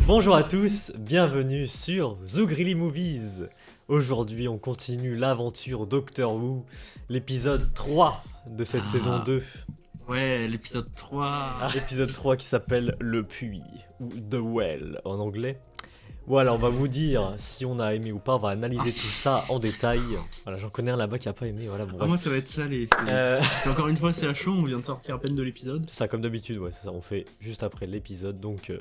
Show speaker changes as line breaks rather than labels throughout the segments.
Bonjour à tous, bienvenue sur Zugrilly Movies. Aujourd'hui on continue l'aventure Doctor Who, l'épisode 3 de cette saison 2.
Ouais, l'épisode 3.
L'épisode 3 qui s'appelle Le Puits, ou The Well en anglais. Voilà, on va vous dire si on a aimé ou pas, on va analyser tout ça en détail. Voilà, j'en connais un là-bas qui a pas aimé, voilà. Bon,
Moi ça va être salé. C'est encore une fois c'est à chaud, on vient de sortir à peine de l'épisode.
C'est ça, comme d'habitude, ouais, c'est ça, on fait juste après l'épisode, donc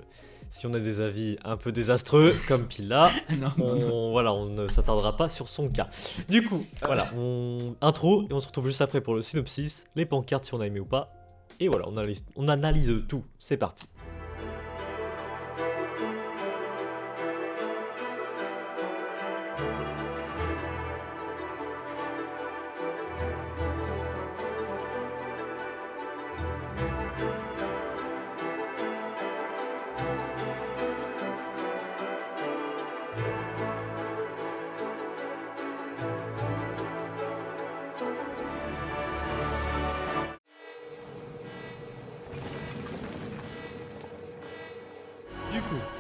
si on a des avis un peu désastreux, comme Pila, voilà, on ne s'attardera pas sur son cas. Du coup, voilà, intro, et on se retrouve juste après pour le synopsis, les pancartes si on a aimé ou pas, et voilà, on analyse tout, c'est parti.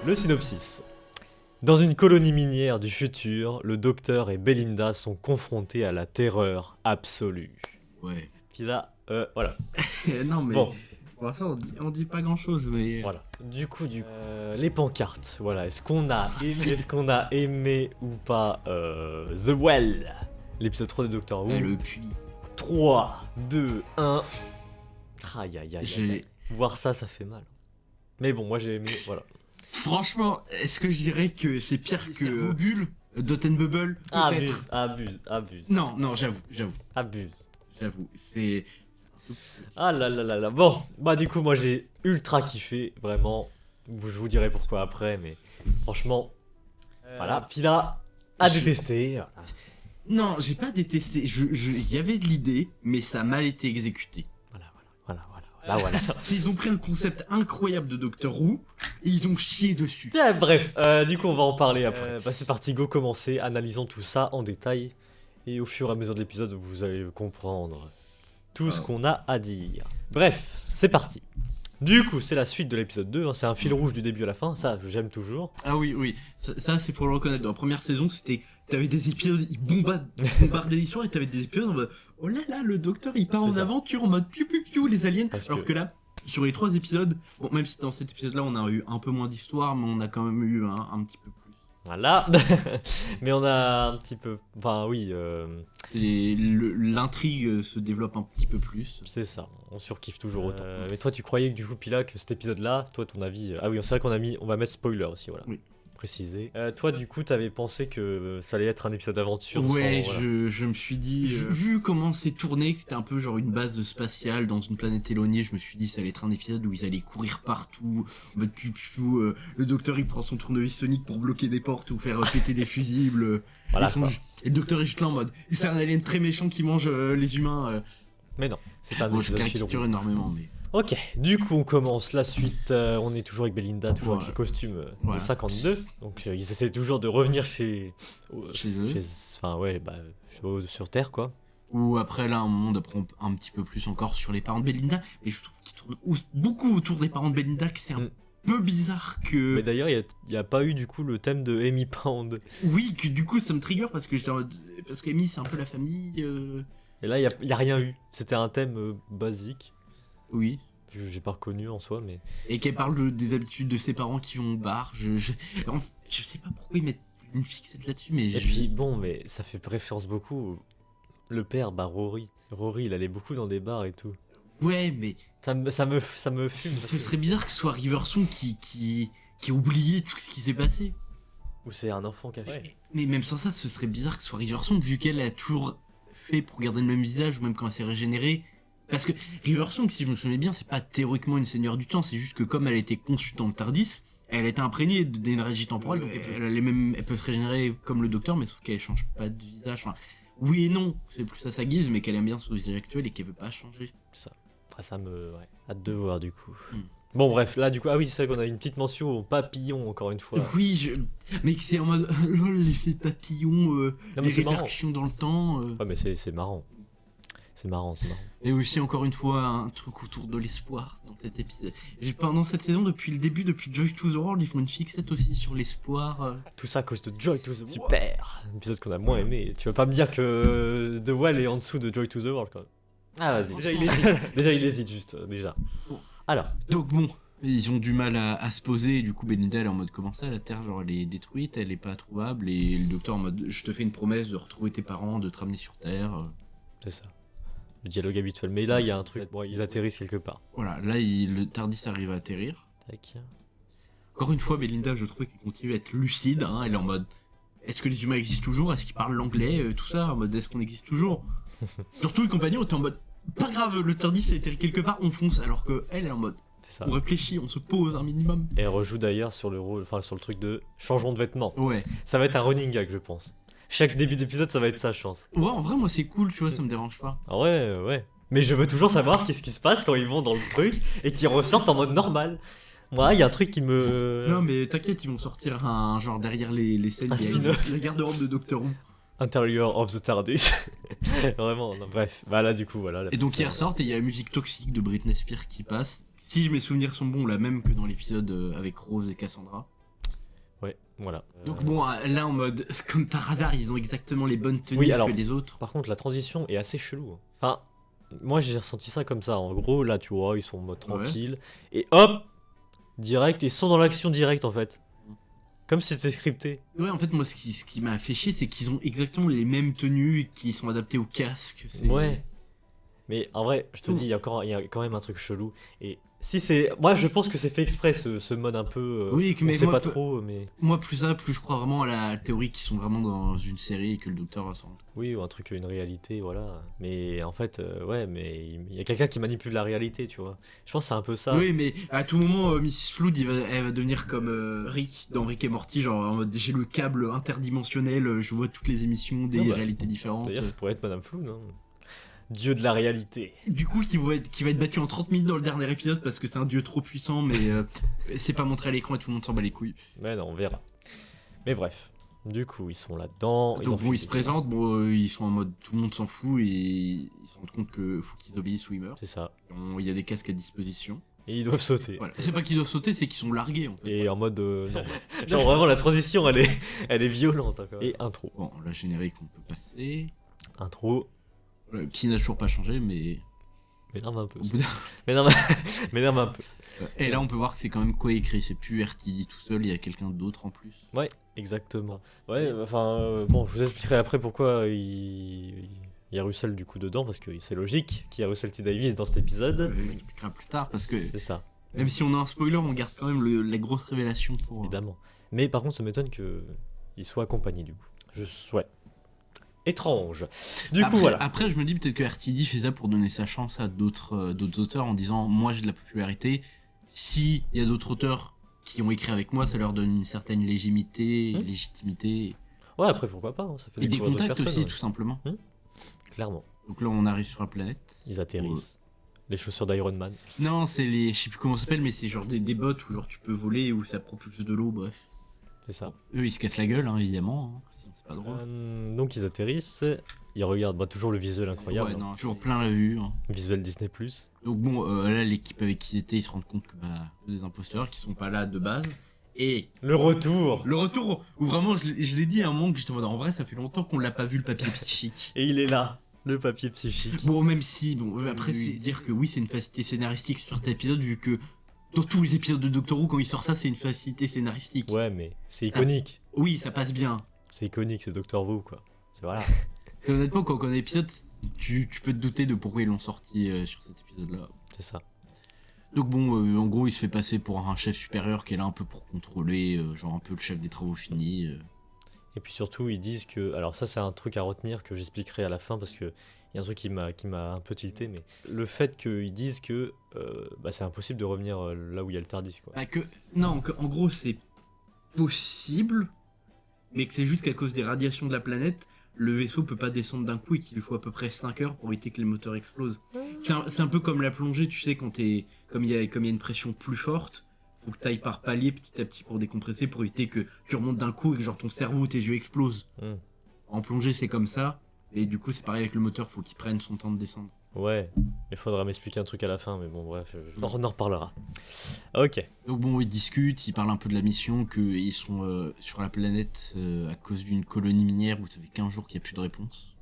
Le synopsis. Dans une colonie minière du futur, le docteur et Belinda sont confrontés à la terreur absolue.
Ouais.
Puis là, voilà.
Non mais...
Bon.
Pour l'instant on dit pas grand chose mais...
Voilà. Du coup, les pancartes, voilà. Est-ce qu'on a aimé ou pas The Well, l'épisode 3 de Doctor Who.
Le puits.
3, 2, 1... Aïe aïe aïe aïe. Voir ça fait mal. Mais bon, moi j'ai aimé, voilà.
Franchement, est-ce que je dirais que c'est pire que Bulle, Dot and Bubble?
Abuse.
Non, j'avoue.
Abuse.
J'avoue, c'est...
Ah là là là là. Bon, bah du coup moi j'ai ultra kiffé, vraiment. Je vous dirai pourquoi après, mais franchement, voilà. Pila a détesté. Voilà.
Non, j'ai pas détesté. Il y avait de l'idée, mais ça a mal été exécuté.
Voilà.
Ils ont pris un concept incroyable de Doctor Who et ils ont chié dessus.
Bref, du coup on va en parler après. C'est parti, go commencer, analysons tout ça en détail. Et au fur et à mesure de l'épisode, vous allez comprendre tout ce qu'on a à dire. Bref, c'est parti. Du coup, c'est la suite de l'épisode 2, hein, c'est un fil rouge du début à la fin, ça j'aime toujours.
Ah oui, ça c'est pour le reconnaître. Dans la première saison, t'avais des épisodes, ils bombardaient l'histoire et t'avais des épisodes en mode oh là là, le docteur il part en aventure en mode piou piou piou les aliens. Alors que là, sur les 3 épisodes, bon, même si dans cet épisode là on a eu un peu moins d'histoire, mais on a quand même eu un petit peu plus.
Voilà, mais on a un petit peu, enfin oui.
L'intrigue se développe un petit peu plus.
C'est ça, on surkiffe toujours autant. Mais toi tu croyais que du coup Pila, que cet épisode là, toi ton avis, ah oui c'est vrai on va mettre spoiler aussi, voilà.
Oui.
Préciser. Toi du coup t'avais pensé que ça allait être un épisode d'aventure.
Ouais, je me suis dit, vu comment c'est tourné, que c'était un peu genre une base spatiale dans une planète éloignée, je me suis dit ça allait être un épisode où ils allaient courir partout, en mode piou, le docteur il prend son tournevis sonique pour bloquer des portes ou faire péter des fusibles.
Voilà,
et le docteur est juste là en mode, c'est un alien très méchant qui mange les humains.
Mais non, c'est un
épisode
fil rouge.
Je caricature énormément, mais...
Ok, du coup on commence la suite, on est toujours avec Belinda, toujours avec les costumes de 52, donc ils essaient toujours de revenir chez eux. Sur Terre quoi.
Ou après là, un moment d'apprendre un petit peu plus encore sur les parents de Belinda, et je trouve qu'ils tournent beaucoup autour des parents de Belinda, que c'est un peu bizarre que...
Mais d'ailleurs il n'y a pas eu du coup le thème de Amy Pound.
Oui, que du coup ça me trigger parce que Amy c'est un peu la famille...
Et là il y a rien eu, c'était un thème basique.
Oui.
J'ai pas reconnu en soi, mais...
Et qu'elle parle des habitudes de ses parents qui vont au bar, je sais pas pourquoi ils mettent une fixette là-dessus, mais...
Et puis bon, mais ça fait référence beaucoup, le père, Rory, il allait beaucoup dans des bars et tout.
Ouais, mais...
Ça me fume.
Ce serait bizarre que ce soit Riverson qui a oublié tout ce qui s'est passé.
Ou c'est un enfant caché. Ouais.
Mais même sans ça, ce serait bizarre que ce soit Riverson, vu qu'elle a toujours fait pour garder le même visage, ou même quand elle s'est régénérée. Parce que Riversong, si je me souviens bien, c'est pas théoriquement une seigneur du temps, c'est juste que comme elle était conçue dans le TARDIS, elle était imprégnée d'énergie temporelle, donc elle peut se régénérer comme le docteur, mais sauf qu'elle change pas de visage. Enfin, oui et non, c'est plus à sa guise, mais qu'elle aime bien son visage actuel et qu'elle veut pas changer.
C'est ça. Après ça me... Ouais. Hâte de voir du coup. Bon bref, là du coup, ah oui c'est vrai qu'on a une petite mention au papillon encore une fois.
Oui, mais c'est en mode, lol, l'effet papillon, les répercussions dans le temps.
Ouais mais c'est marrant. C'est marrant.
Et aussi, encore une fois, un truc autour de l'espoir dans cet épisode. Pendant cette saison, depuis le début, depuis Joy to the World, ils font une fixette aussi sur l'espoir.
Tout ça à cause de Joy to the World. Super. Un épisode qu'on a moins aimé. Tu vas pas me dire que The Well est en dessous de Joy to the World quand même. Ah vas-y. Déjà il hésite juste, déjà. Alors.
Donc bon, ils ont du mal à se poser, et du coup Belinda elle est en mode comment ça, la Terre genre elle est détruite, elle est pas trouvable, et le docteur en mode je te fais une promesse de retrouver tes parents, de te ramener sur Terre.
C'est ça. Le dialogue habituel. Mais là il y a un truc, bon, ils atterrissent quelque part.
Voilà, là le TARDIS arrive à atterrir.
Tac.
Encore une fois Belinda je trouvais qu'elle continue à être lucide, hein, elle est en mode est-ce que les humains existent toujours, est-ce qu'ils parlent l'anglais, tout ça, en mode est-ce qu'on existe toujours. Surtout les compagnons étaient en mode pas grave, le TARDIS a atterri quelque part, on fonce, alors que elle est en mode on réfléchit, on se pose un minimum.
Et elle rejoue d'ailleurs sur le rôle, enfin sur le truc de changeons de vêtements.
Ouais.
Ça va être un running gag, je pense. Chaque début d'épisode, ça va être ça, je pense.
Ouais, en vrai, moi c'est cool, tu vois, ça me dérange pas.
Ah ouais. Mais je veux toujours savoir qu'est-ce qui se passe quand ils vont dans le truc et qu'ils ressortent en mode normal. Moi, il y a un truc qui me.
Non, mais t'inquiète, ils vont sortir un genre derrière les scènes.
Un spin-off.
La garde-robe de Doctor Who.
Interior of the TARDIS. Vraiment, non, bref. Bah là, du coup, voilà.
Et donc, ils ressortent et il y a la musique toxique de Britney Spears qui passe. Si mes souvenirs sont bons, la même que dans l'épisode avec Rose et Cassandra.
Ouais, voilà.
Donc, bon, là, en mode, comme par hasard, ils ont exactement les bonnes tenues que les autres.
Par contre, la transition est assez chelou. Enfin, moi, j'ai ressenti ça comme ça. En gros, là, tu vois, ils sont en mode tranquille. Ouais. Et hop, direct, ils sont dans l'action directe, en fait. Comme si c'était scripté.
Ouais, en fait, moi, ce qui m'a fait chier, c'est qu'ils ont exactement les mêmes tenues qui sont adaptées au casque.
Ouais. Mais en vrai, je te dis, il y a quand même un truc chelou. Et si c'est. Moi, je pense que c'est fait exprès, ce mode un peu.
Oui, mais
on sait pas trop, mais.
Moi, plus je crois vraiment à la théorie qu'ils sont vraiment dans une série et que le docteur va s'en rendre.
Oui, ou un truc, une réalité, voilà. Mais en fait, ouais, mais il y a quelqu'un qui manipule la réalité, tu vois. Je pense que c'est un peu ça.
Oui, mais à tout moment, Mrs. Flood, elle va devenir comme Rick dans Rick et Morty, genre en mode j'ai le câble interdimensionnel, je vois toutes les émissions des réalités différentes.
D'ailleurs, ça pourrait être Madame Flood, non? Dieu de la réalité.
Du coup, qui va être battu en 30 minutes dans le dernier épisode parce que c'est un dieu trop puissant, mais c'est pas montré à l'écran et tout le monde s'en bat les couilles.
Ouais, non, on verra. Mais bref. Du coup, ils sont là-dedans.
Donc bon, ils se présentent, ils sont en mode tout le monde s'en fout et ils se rendent compte que faut qu'ils obéissent ou ils meurent.
C'est ça.
Il y a des casques à disposition.
Et ils doivent sauter.
Voilà. C'est pas qu'ils doivent sauter, c'est qu'ils sont largués en fait.
Et en mode non. Genre vraiment la transition elle est violente. Hein, quand même. Et intro.
Bon, la générique on peut passer.
Intro.
Qui n'a toujours pas changé, mais.
M'énerve un peu.
M'énerve un peu. Et là, on peut voir que c'est quand même coécrit. C'est plus RTD tout seul, il y a quelqu'un d'autre en plus.
Ouais, exactement. Ouais, enfin, bon, je vous expliquerai après pourquoi il y a Russell du coup dedans, parce que c'est logique qu'il y a Russell T Davies dans cet épisode.
Je l'expliquerai plus tard, parce que.
C'est ça.
Même si on a un spoiler, on garde quand même la grosse révélation pour.
Évidemment. Mais par contre, ça m'étonne qu'il soit accompagné du coup. Je souhaite. Étrange. Coup, voilà.
Après, je me dis peut-être que RTD fait ça pour donner sa chance à d'autres auteurs en disant moi j'ai de la popularité. Si il y a d'autres auteurs qui ont écrit avec moi, ça leur donne une certaine légitimité.
Ouais, après pourquoi pas. Hein, ça fait
et des contacts aussi,
ouais.
tout simplement.
Clairement.
Donc là, on arrive sur la planète.
Ils atterrissent. Les chaussures d'Iron Man.
Non, c'est les. Je sais plus comment ça s'appelle, mais c'est genre des bottes où genre tu peux voler où ça propulse de l'eau, bref.
C'est ça.
Eux, ils se cassent la gueule, hein, évidemment. Hein. C'est pas drôle.
Donc ils atterrissent, ils regardent toujours le visuel incroyable.
Ouais, non, toujours plein la vue. Hein.
Visuel Disney+.
Donc bon, là l'équipe avec qui ils étaient, ils se rendent compte que des imposteurs qui sont pas là de base. Et
le retour
où vraiment je l'ai dit à un moment que j'étais en mode en vrai ça fait longtemps qu'on l'a pas vu le papier psychique.
Et il est là, le papier psychique.
Bon même si, après c'est dire que oui c'est une facilité scénaristique sur cet épisode vu que dans tous les épisodes de Doctor Who quand il sort ça c'est une facilité scénaristique.
Ouais mais c'est iconique.
Oui ça passe bien.
C'est iconique, c'est Doctor Who quoi. C'est voilà.
Et honnêtement quand on connaît l'épisode, tu peux te douter de pourquoi ils l'ont sorti sur cet épisode là.
C'est ça.
Donc bon, en gros il se fait passer pour un chef supérieur qui est là un peu pour contrôler, genre un peu le chef des travaux finis.
Et puis surtout ils disent que, alors ça c'est un truc à retenir que j'expliquerai à la fin parce que il y a un truc qui m'a un peu tilté, mais le fait qu'ils disent que c'est impossible de revenir là où il y a le TARDIS quoi.
Non, en gros c'est possible, mais que c'est juste qu'à cause des radiations de la planète, le vaisseau peut pas descendre d'un coup et qu'il lui faut à peu près 5 heures pour éviter que les moteurs explosent. C'est un peu comme la plongée, tu sais, comme il y a une pression plus forte, faut que t'ailles par palier petit à petit pour décompresser, pour éviter que tu remontes d'un coup et que genre ton cerveau ou tes yeux explosent. En plongée c'est comme ça, Et du coup, c'est pareil avec le moteur, faut qu'il prenne son temps de descendre.
Ouais, il faudra m'expliquer un truc à la fin, mais bon, bref, on en reparlera. Ok.
Donc bon, ils discutent, ils parlent un peu de la mission, qu'ils sont sur la planète à cause d'une colonie minière où ça fait 15 jours qu'il n'y a plus de réponse.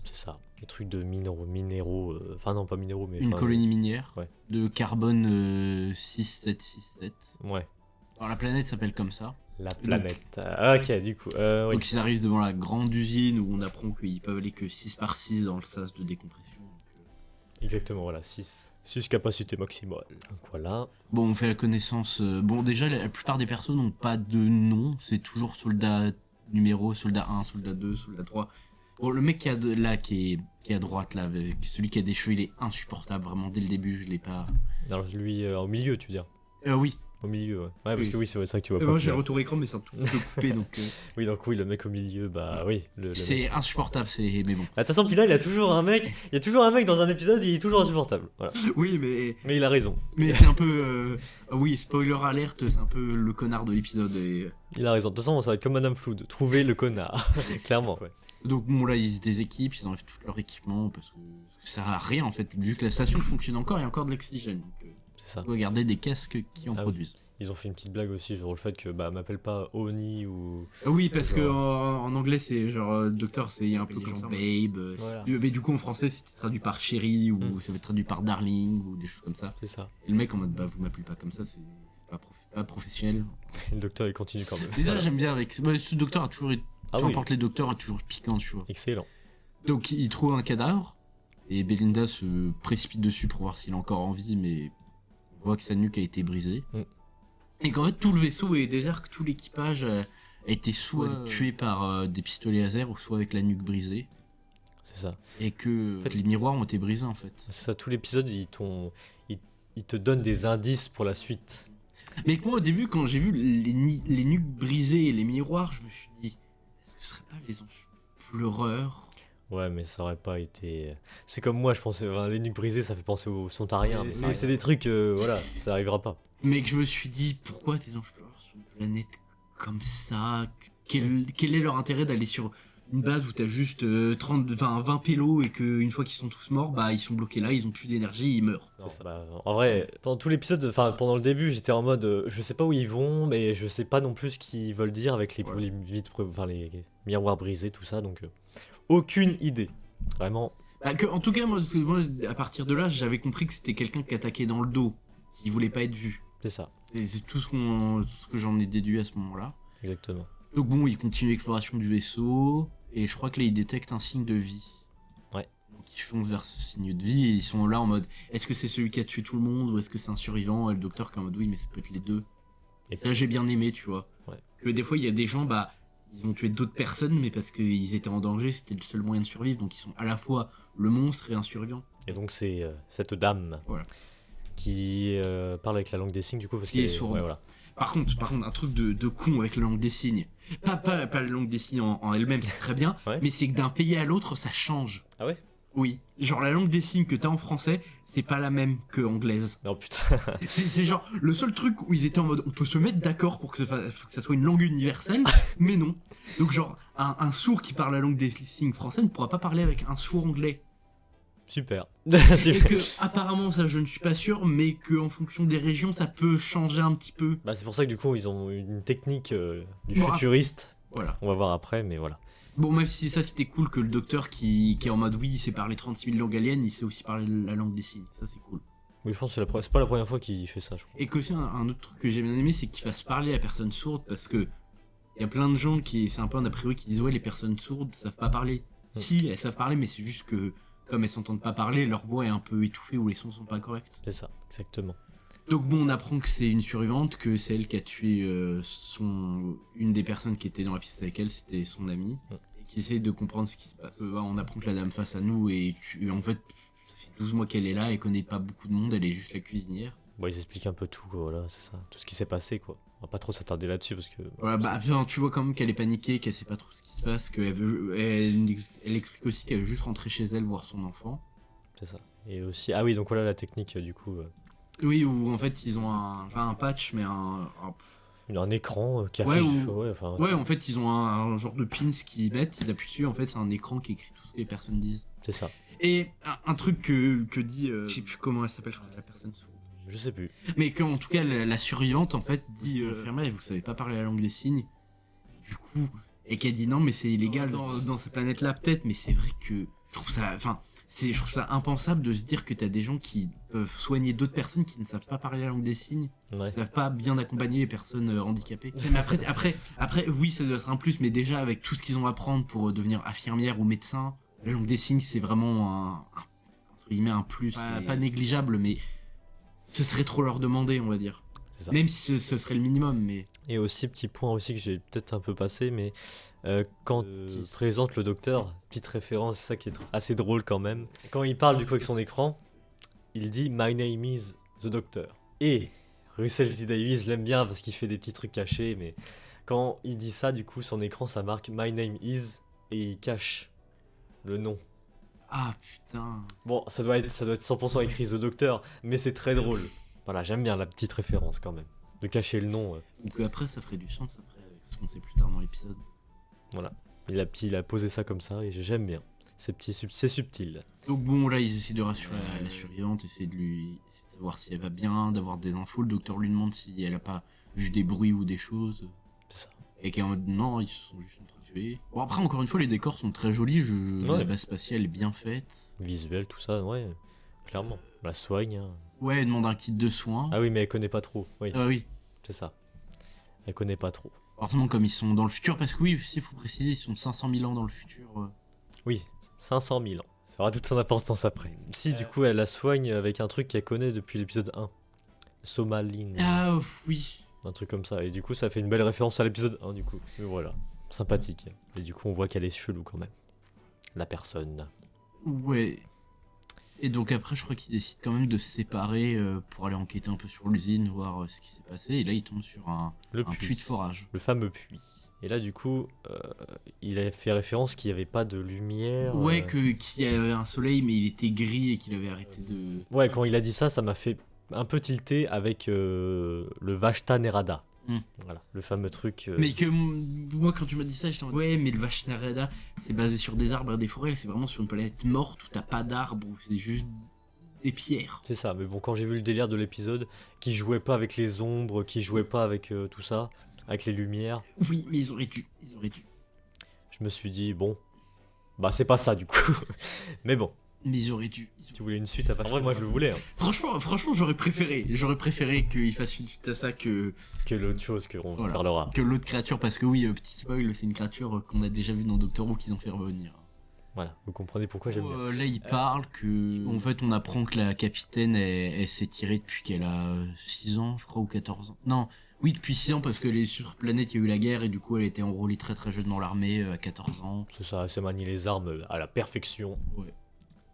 C'est ça, des trucs de minéraux, enfin non, pas minéraux, mais...
Une colonie minière
ouais.
de carbone 6767.
Ouais.
Alors la planète s'appelle comme ça.
La planète. Ok, du coup, oui.
Donc ils arrivent devant la grande usine où on apprend qu'ils peuvent aller que 6 par 6 dans le sas de décompression.
Exactement, voilà, 6. 6 capacité maximale. Donc voilà.
Bon, on fait la connaissance. Bon, déjà, la plupart des personnes n'ont pas de nom. C'est toujours soldat numéro, soldat 1, soldat 2, soldat 3. Bon, le mec qui est à droite, là, celui qui a des cheveux, il est insupportable. Vraiment, dès le début, je l'ai pas.
Alors, lui, au milieu, tu veux dire?
Oui.
Au milieu, ouais. Ouais, parce
Oui.
que oui, c'est vrai que tu vois pas.
Moi, j'ai le retour écran, mais c'est un tout petit peu coupé, donc.
Oui, donc oui, le mec au milieu, bah oui.
C'est
mec.
insupportable, mais bon.
De toute façon, puis là, il y a toujours un mec dans un épisode, il est toujours insupportable. Voilà.
Oui, mais.
Mais il a raison.
Mais c'est un peu. Oui, spoiler alerte, c'est un peu le connard de l'épisode. Et...
Il a raison. De toute façon, ça va être comme Madame Flood, trouver le connard. Clairement, ouais.
Donc bon, là, ils des équipes, ils enlèvent tout leur équipement parce que ça sert à rien en fait. Vu que la station fonctionne encore, il y a encore de l'oxygène. Donc,
c'est ça.
on doit garder des casques qui en produisent.
Oui. Ils ont fait une petite blague aussi sur le fait que m'appelle pas Oni ou.
Oui, parce que en anglais, c'est genre docteur, c'est un peu comme ça, babe.
Voilà.
Mais du coup, en français, c'était traduit par chérie ou ça va être traduit par darling ou des choses comme ça.
C'est ça.
Et le mec en mode, bah vous m'appelez pas comme ça, c'est pas professionnel.
Et le docteur il continue quand même.
Déjà, j'aime bien avec. Ce docteur a toujours été. Peu importe les docteurs, a toujours piquant, tu vois.
Excellent.
Donc, il trouve un cadavre et Belinda se précipite dessus pour voir s'il est encore en vie, mais on voit que sa nuque a été brisée. Et qu'en fait, tout le vaisseau est désert, que tout l'équipage a été soit tué par des pistolets laser ou soit avec la nuque brisée.
C'est ça.
Et que en fait, les miroirs ont été brisés en fait.
C'est ça, tout l'épisode, ils te donnent des indices pour la suite.
Mais moi, au début, quand j'ai vu les nuques brisées et les miroirs, je me suis dit, est-ce que ce serait pas les anges pleureurs?
Ouais, mais ça aurait pas été. C'est comme moi, je pensais. Enfin, les nuques brisées, ça fait penser aux Sontariens. Mais c'est des trucs, voilà, ça arrivera pas.
Mais que je me suis dit, pourquoi des anges pleureurs sur une planète comme ça? Quel est leur intérêt d'aller sur une base où t'as juste 20 pélos et qu'une fois qu'ils sont tous morts, bah ils sont bloqués là, ils ont plus d'énergie, ils meurent.
Non, en vrai, pendant tout l'épisode, enfin pendant le début, j'étais en mode, je sais pas où ils vont, mais je sais pas non plus ce qu'ils veulent dire avec les vitres, enfin les miroirs brisés, tout ça, donc aucune idée, vraiment.
En tout cas, moi, à partir de là, j'avais compris que c'était quelqu'un qui attaquait dans le dos, qui voulait pas être vu.
C'est ça.
C'est tout ce que j'en ai déduit à ce moment-là.
Exactement.
Donc bon, ils continuent l'exploration du vaisseau, et je crois que là, ils détectent un signe de vie.
Ouais.
Donc ils foncent vers ce signe de vie, et ils sont là en mode, est-ce que c'est celui qui a tué tout le monde, ou est-ce que c'est un survivant? Et le docteur qui est en mode, oui, mais ça peut être les deux. Et ça, j'ai bien aimé, tu vois.
Ouais.
Que des fois, il y a des gens, bah, ils ont tué d'autres personnes, mais parce qu'ils étaient en danger, c'était le seul moyen de survivre, donc ils sont à la fois le monstre et un survivant.
Et donc c'est cette dame qui parle avec la langue des signes, du coup, parce
qui est sourde.
Ouais, voilà.
Par contre, un truc de con avec la langue des signes. Pas la langue des signes en elle-même, c'est très bien, mais c'est que d'un pays à l'autre, ça change.
Ah ouais?
Oui. Genre la langue des signes que t'as en français, c'est pas la même que anglaise.
Non putain.
c'est genre le seul truc où ils étaient en mode on peut se mettre d'accord pour que ça soit une langue universelle, mais non. Donc genre un sourd qui parle la langue des signes français ne pourra pas parler avec un sourd anglais.
Super.
Et que apparemment ça je ne suis pas sûr, mais que en fonction des régions ça peut changer un petit peu.
Bah c'est pour ça que du coup ils ont une technique du futuriste.
Voilà.
On va voir après, mais voilà.
Bon, même si ça c'était cool que le docteur qui est en mode oui il sait parler 36 000 langues aliens, il sait aussi parler la langue des signes, ça c'est cool.
Oui je pense que c'est pas la première fois qu'il fait ça je crois.
Et qu'aussi un autre truc que j'ai bien aimé c'est qu'il fasse parler à personne sourde, parce que il y a plein de gens c'est un peu un a priori qui disent ouais les personnes sourdes savent pas parler. Si elles savent parler mais c'est juste que comme elles s'entendent pas parler, leur voix est un peu étouffée ou les sons sont pas corrects.
C'est ça, exactement.
Donc bon, on apprend que c'est une survivante, que c'est elle qui a tué une des personnes qui était dans la pièce avec elle, c'était son amie, et qui essaye de comprendre ce qui se passe. On apprend que la dame face à nous, et en fait, ça fait 12 mois qu'elle est là, elle connaît pas beaucoup de monde, elle est juste la cuisinière.
Bon, ils expliquent un peu tout, voilà, c'est ça, tout ce qui s'est passé, quoi. On va pas trop s'attarder là-dessus, parce que...
Voilà, bah bien, tu vois quand même qu'elle est paniquée, qu'elle sait pas trop ce qui se passe, qu'elle veut... Elle explique aussi qu'elle veut juste rentrer chez elle voir son enfant.
C'est ça. Et aussi... Ah oui, donc voilà la technique, du coup...
Oui, où en fait, ils ont un patch, mais
Il y a un écran qui
Ouais,
affiche.
Ouais, en fait, ils ont un genre de pins qu'ils mettent, ils appuient dessus, en fait, c'est un écran qui écrit tout ce que les personnes disent.
C'est ça.
Et un truc que dit, je sais plus comment elle s'appelle, je crois que la personne.
Je sais plus.
Mais que, en tout cas, la survivante, en fait, dit infirmière, vous savez pas parler la langue des signes. Du coup, et qu'elle dit non, mais c'est illégal dans cette planète-là, peut-être, mais c'est vrai que je trouve ça impensable de se dire que t'as des gens qui peuvent soigner d'autres personnes qui ne savent pas parler la langue des signes, qui ne savent pas bien accompagner les personnes handicapées. Mais après, oui, ça doit être un plus, mais déjà, avec tout ce qu'ils ont à apprendre pour devenir infirmière ou médecin, la langue des signes, c'est vraiment entre guillemets, un plus. Pas négligeable, mais ce serait trop leur demander, on va dire.
Ça.
Même si ce serait le minimum, mais...
Et aussi, petit point aussi que j'ai peut-être un peu passé, mais quand il présente le docteur, petite référence, c'est ça qui est assez drôle quand même. Quand il parle du coup avec son écran, il dit « My name is the doctor ». Et Russell T. Davies, je l'aime bien parce qu'il fait des petits trucs cachés, mais quand il dit ça, du coup, son écran, ça marque « My name is » et il cache le nom.
Ah putain.
Bon, ça doit être 100% écrit The Doctor, mais c'est très drôle. Voilà, j'aime bien la petite référence quand même. De cacher le nom.
Donc après, ça ferait du sens après, avec ce qu'on sait plus tard dans l'épisode.
Voilà. Il a posé ça comme ça et j'aime bien. C'est subtil.
Donc bon, là, ils essaient de rassurer la survivante, essayer de savoir si elle va bien, d'avoir des infos. Le docteur lui demande si elle a pas vu des bruits ou des choses.
C'est ça.
Et qu'elle est en mode non, ils se sont juste entretués. Bon, après, encore une fois, les décors sont très jolis. La base spatiale est bien faite.
Visuel, tout ça, ouais. Clairement. La soigne. Hein.
Ouais, elle demande un kit de soins.
Ah oui, mais elle connaît pas trop. Oui.
Ah oui.
C'est ça. Elle connaît pas trop.
Forcément, comme ils sont dans le futur, parce que oui, il faut préciser, ils sont 500 000 ans dans le futur.
Oui, 500 000 ans. Ça aura toute son importance après. Si, du coup, elle la soigne avec un truc qu'elle connaît depuis l'épisode 1. Somaline.
Ah oui.
Un truc comme ça. Et du coup, ça fait une belle référence à l'épisode 1, du coup. Mais voilà. Sympathique. Et du coup, on voit qu'elle est chelou quand même. La personne.
Ouais. Et donc après, je crois qu'ils décident quand même de se séparer pour aller enquêter un peu sur l'usine, voir ce qui s'est passé. Et là, ils tombent sur un puits de forage.
Le fameux puits. Et là, du coup, il a fait référence qu'il n'y avait pas de lumière.
Ouais, qu'il y avait un soleil, mais il était gris et qu'il avait arrêté de...
Ouais, quand il a dit ça, ça m'a fait un peu tilter avec le Vashta Nerada. Voilà, le fameux truc.
Mais que moi, quand tu m'as dit ça, j'étais en mode, ouais, mais le Vashta Nerada, c'est basé sur des arbres et des forêts, c'est vraiment sur une planète morte où t'as pas d'arbres, où c'est juste des pierres.
C'est ça, mais bon, quand j'ai vu le délire de l'épisode, qui jouait pas avec les ombres, qui jouait pas avec tout ça, avec les lumières.
Oui, mais ils auraient dû.
Je me suis dit, bon, bah c'est pas ça du coup. Mais bon.
Mais ils auraient dû.
Tu voulais une suite à Vashta? En vrai, moi je le voulais. Hein.
Franchement, j'aurais préféré qu'ils fassent une suite à ça que
l'autre chose qu'on parlera.
Que l'autre créature, parce que oui, petit spoil, c'est une créature qu'on a déjà vue dans Doctor Who qu'ils ont fait revenir.
Voilà, vous comprenez pourquoi j'aime bien.
Là, il parle que. En fait, on apprend que la capitaine, elle s'est tirée depuis qu'elle a 6 ans, je crois, ou 14 ans. Non, oui, depuis 6 ans, parce qu'elle est sur planète, il y a eu la guerre, et du coup, elle était enrôlée très très jeune dans l'armée, à 14 ans.
C'est ça, elle sait manier les armes à la perfection.
Ouais.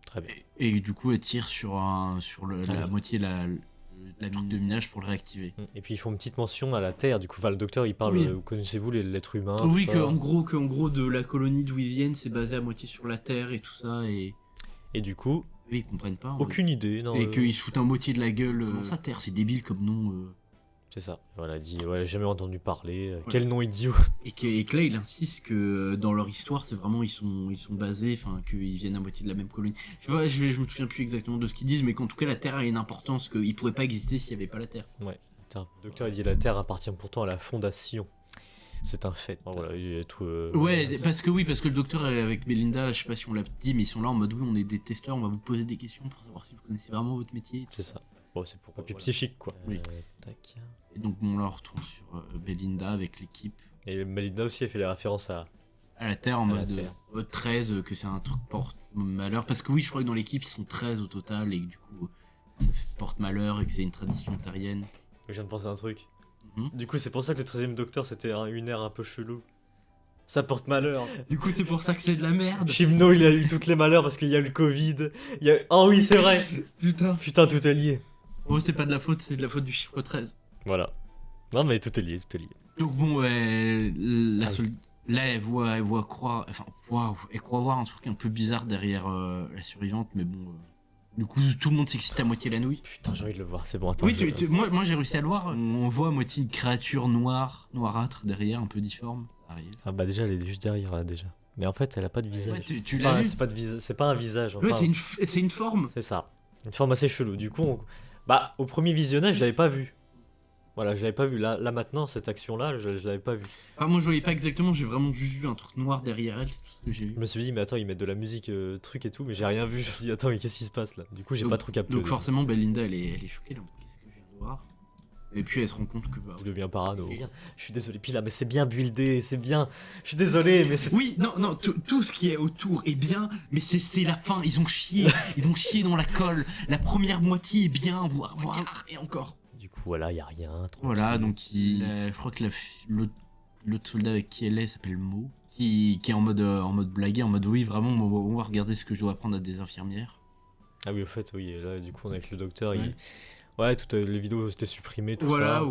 Très bien.
Et du coup, elle tire sur la moitié la mine de minage pour le réactiver.
Et puis ils font une petite mention à la Terre, du coup, le docteur il parle,
oui.
Connaissez-vous l'être humain?
Oui, qu'en gros, de la colonie d'où ils viennent, c'est basé à moitié sur la Terre et tout ça, et
du coup,
oui, ils comprennent pas.
Aucune idée, non.
Et qu'ils se foutent un moitié de la gueule. Comment ça, Terre, c'est débile comme nom.
C'est ça. Voilà, dit, ouais, jamais entendu parler. Quel nom idiot.
Et que là, il insiste que dans leur histoire, c'est vraiment ils sont basés, enfin, qu'ils viennent à moitié de la même colonie. Je me souviens plus exactement de ce qu'ils disent, mais qu'en tout cas, la Terre a une importance qu'ils pourraient pas exister s'il y avait pas la Terre.
Ouais. Le docteur il dit la Terre appartient pourtant à la Fondation. C'est un fait. Alors, voilà, il y a tout,
ouais, parce que le docteur avec Belinda, je sais pas si on l'a dit, mais ils sont là en mode oui, on est des testeurs, on va vous poser des questions pour savoir si vous connaissez vraiment votre métier.
C'est ça. Bon, c'est pour papier psychique quoi.
Oui.
Tac.
Et donc bon, là on retrouve sur Belinda avec l'équipe.
Et Belinda aussi elle fait les références à
la Terre en mode 13, que c'est un truc porte-malheur. Parce que oui, je crois que dans l'équipe ils sont 13 au total et que du coup ça fait porte-malheur et que c'est une tradition terrienne.
Je viens de penser à un truc. Du coup, c'est pour ça que le 13e docteur c'était une ère un peu chelou. Ça porte malheur.
Du coup, c'est pour ça que c'est de la merde.
Chimno, il a eu toutes les malheurs parce qu'il y a eu le Covid. Oh oui, c'est vrai. Putain, tout est lié.
Bon, c'est pas de la faute, c'est de la faute du chiffre 13.
Voilà. Non, mais tout est lié.
Donc bon, là, elle croit voir un truc un peu bizarre derrière la survivante, mais bon, Du coup, tout le monde s'excite à moitié la nouille.
Putain, j'ai envie de le voir, c'est bon, attends.
Oui, moi j'ai réussi à le voir. On voit à moitié une créature noire, noirâtre derrière, un peu difforme. Ça arrive.
Ah bah déjà, elle est juste derrière, là, déjà. Mais en fait, elle a pas de visage.
Ouais, tu l'as vu.
C'est pas un visage. Enfin,
Ouais, c'est une forme.
c'est ça. Une forme assez chelou. Du coup, bah, au premier visionnage, je l'avais pas vu. Voilà, je l'avais pas vu. Là maintenant, cette action-là, je l'avais pas vu.
Ah, moi je voyais pas exactement, j'ai vraiment juste vu un truc noir derrière elle, c'est tout ce que j'ai vu.
Je me suis dit, mais attends, ils mettent de la musique, truc et tout, mais j'ai rien vu. Je me suis dit, attends, mais qu'est-ce qui se passe là? Du coup, j'ai pas trop capté.
Donc forcément, Belinda, elle est choquée là. Qu'est-ce que je viens de voir? Et puis elle se rend compte que bah.
Je deviens parano. Je suis désolé, puis là, mais c'est bien buildé, c'est bien. Je suis désolé, mais c'est.
Oui, non, tout ce qui est autour est bien, mais c'est la fin. Ils ont chié dans la colle. La première moitié est bien, voire et encore.
Du coup, voilà, y a rien. Tranquille.
Voilà, donc je crois que l'autre soldat avec qui elle est s'appelle Mo, qui est en mode blagué, en mode oui, vraiment, on va regarder ce que je dois apprendre à des infirmières.
Ah oui, au fait, oui, et là, du coup, on est avec le docteur,
Ouais.
Ouais, toutes les vidéos étaient supprimées, tout
Voilà,
ça.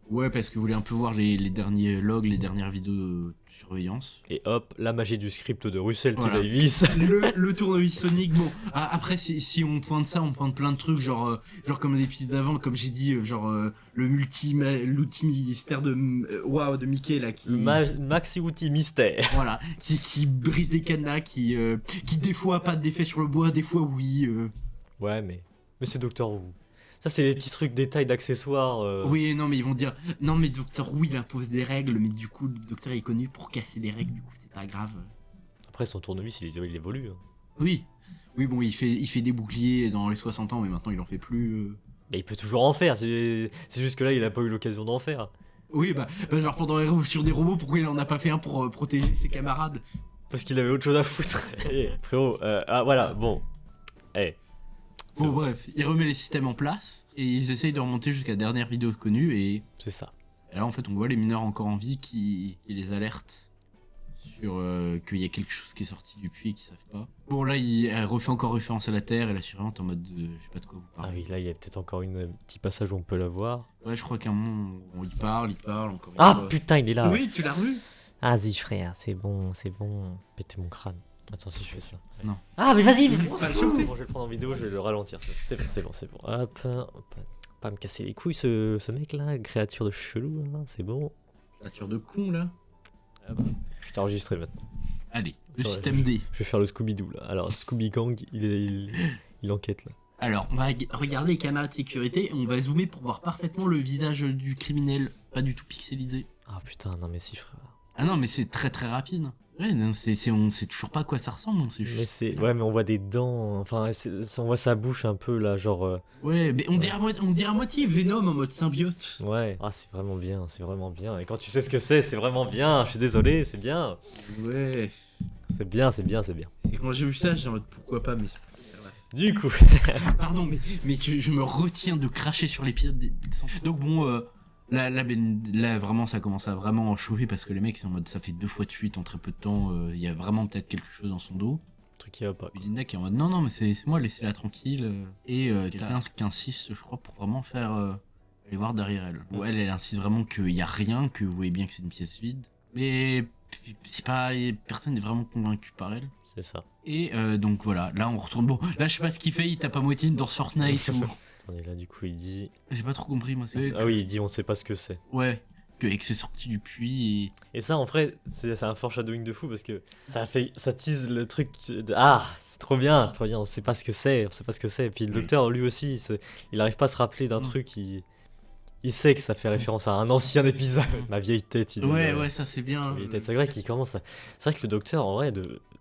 ouais, parce que vous voulez un peu voir les derniers logs, les dernières vidéos de surveillance.
Et hop, la magie du script de Russell T.
Voilà.
Davis.
le tournevis Sonic, bon, après si on pointe ça, on pointe plein de trucs, genre comme l'épisode d'avant, comme j'ai dit, l'outil mystère de Mickey là qui...
Maxi outil mystère.
Voilà, qui brise des cadenas, qui des fois a pas d'effet sur le bois, des fois oui.
Ouais, mais c'est Docteur Who. Ça, c'est les petits trucs détails d'accessoires.
Oui, non, mais ils vont dire, non, mais Docteur Who il impose des règles, mais du coup, le docteur est connu pour casser les règles, du coup, c'est pas grave.
Après, son tournevis, il évolue. Hein.
Oui, bon, il fait des boucliers dans les 60 ans, mais maintenant il en fait plus.
Mais il peut toujours en faire, c'est juste que là, il a pas eu l'occasion d'en faire.
Oui, bah genre pendant les sur des robots, pourquoi il en a pas fait un pour protéger ses camarades?
Parce qu'il avait autre chose à foutre. Frérot, voilà, bon.
Bon, bref, il remet les systèmes en place et ils essayent de remonter jusqu'à la dernière vidéo connue et
C'est ça.
là en fait on voit les mineurs encore en vie qui les alertent sur qu'il y a quelque chose qui est sorti du puits et qu'ils savent pas. Bon là elle refait encore référence à la Terre et la surveillante en mode je sais pas de quoi vous
Ah
parlez.
oui, là, il y a peut-être encore un petit passage où on peut la voir.
Ouais, je crois qu'à un moment il parle encore.
Ah
une fois.
putain, il est là.
Oui, tu l'as revu?
Vas-y, frère, c'est bon. Pétez mon crâne. Attends, si je fais ça.
Non.
Ah, mais vas-y,
Pas le chauffer.
Bon, je vais le prendre en vidéo, je vais le ralentir. C'est bon. Hop. Pas me casser les couilles, ce mec là, créature de chelou, là, c'est bon.
Nature de con là.
Ah bah, je t'ai enregistré maintenant.
Allez, le
Ouais,
système D.
Je vais faire le Scooby-Doo là. Alors, Scooby Gang, il enquête là.
Alors, on va regarder les caméras de sécurité et on va zoomer pour voir parfaitement le visage du criminel, pas du tout pixelisé.
Ah putain, non mais si, frère.
Ah non, mais c'est très très rapide. Ouais, non, on sait toujours pas à quoi ça ressemble, on sait juste.
Mais ouais, mais on voit des dents, enfin, on voit sa bouche un peu là, genre.
Ouais, mais on dirait à moitié Venom en mode symbiote.
Ouais, ah, c'est vraiment bien. Et quand tu sais ce que c'est vraiment bien. Je suis désolé, c'est bien.
Ouais.
C'est bien.
C'est quand j'ai vu ça, j'ai en mode pourquoi pas, mais c'est bref.
Du coup.
Pardon, mais je me retiens de cracher sur l'épisode des... Donc bon, là, vraiment, ça commence à vraiment chauffer parce que les mecs, c'est en mode ça fait 2 fois de suite en très peu de temps, il y a vraiment peut-être quelque chose dans son dos.
Truc qui va pas.
Belinda qui est en mode non, mais c'est moi, laissez-la tranquille. Et quelqu'un qui insiste, je crois, pour vraiment faire aller voir derrière elle. Où elle insiste vraiment qu'il y a rien, que vous voyez bien que c'est une pièce vide. Mais c'est pas. Personne n'est vraiment convaincu par elle.
C'est ça.
Et donc voilà, là on retourne. Bon, là je sais pas ce qu'il fait, il tape à moitié une danse Fortnite ou.
Attendez, là du coup il dit.
J'ai pas trop compris moi.
Ah oui, il dit on sait pas ce que c'est.
Ouais. Et que c'est sorti du puits
Et ça en vrai c'est un foreshadowing de fou parce que ça tease le truc c'est trop bien, on sait pas ce que c'est, et puis le docteur lui aussi il arrive pas à se rappeler d'un truc, il sait que ça fait référence à un ancien épisode. Ma vieille tête,
ouais, ça c'est bien.
Ma vieille tête, c'est vrai qu'il commence à... C'est vrai que le docteur en vrai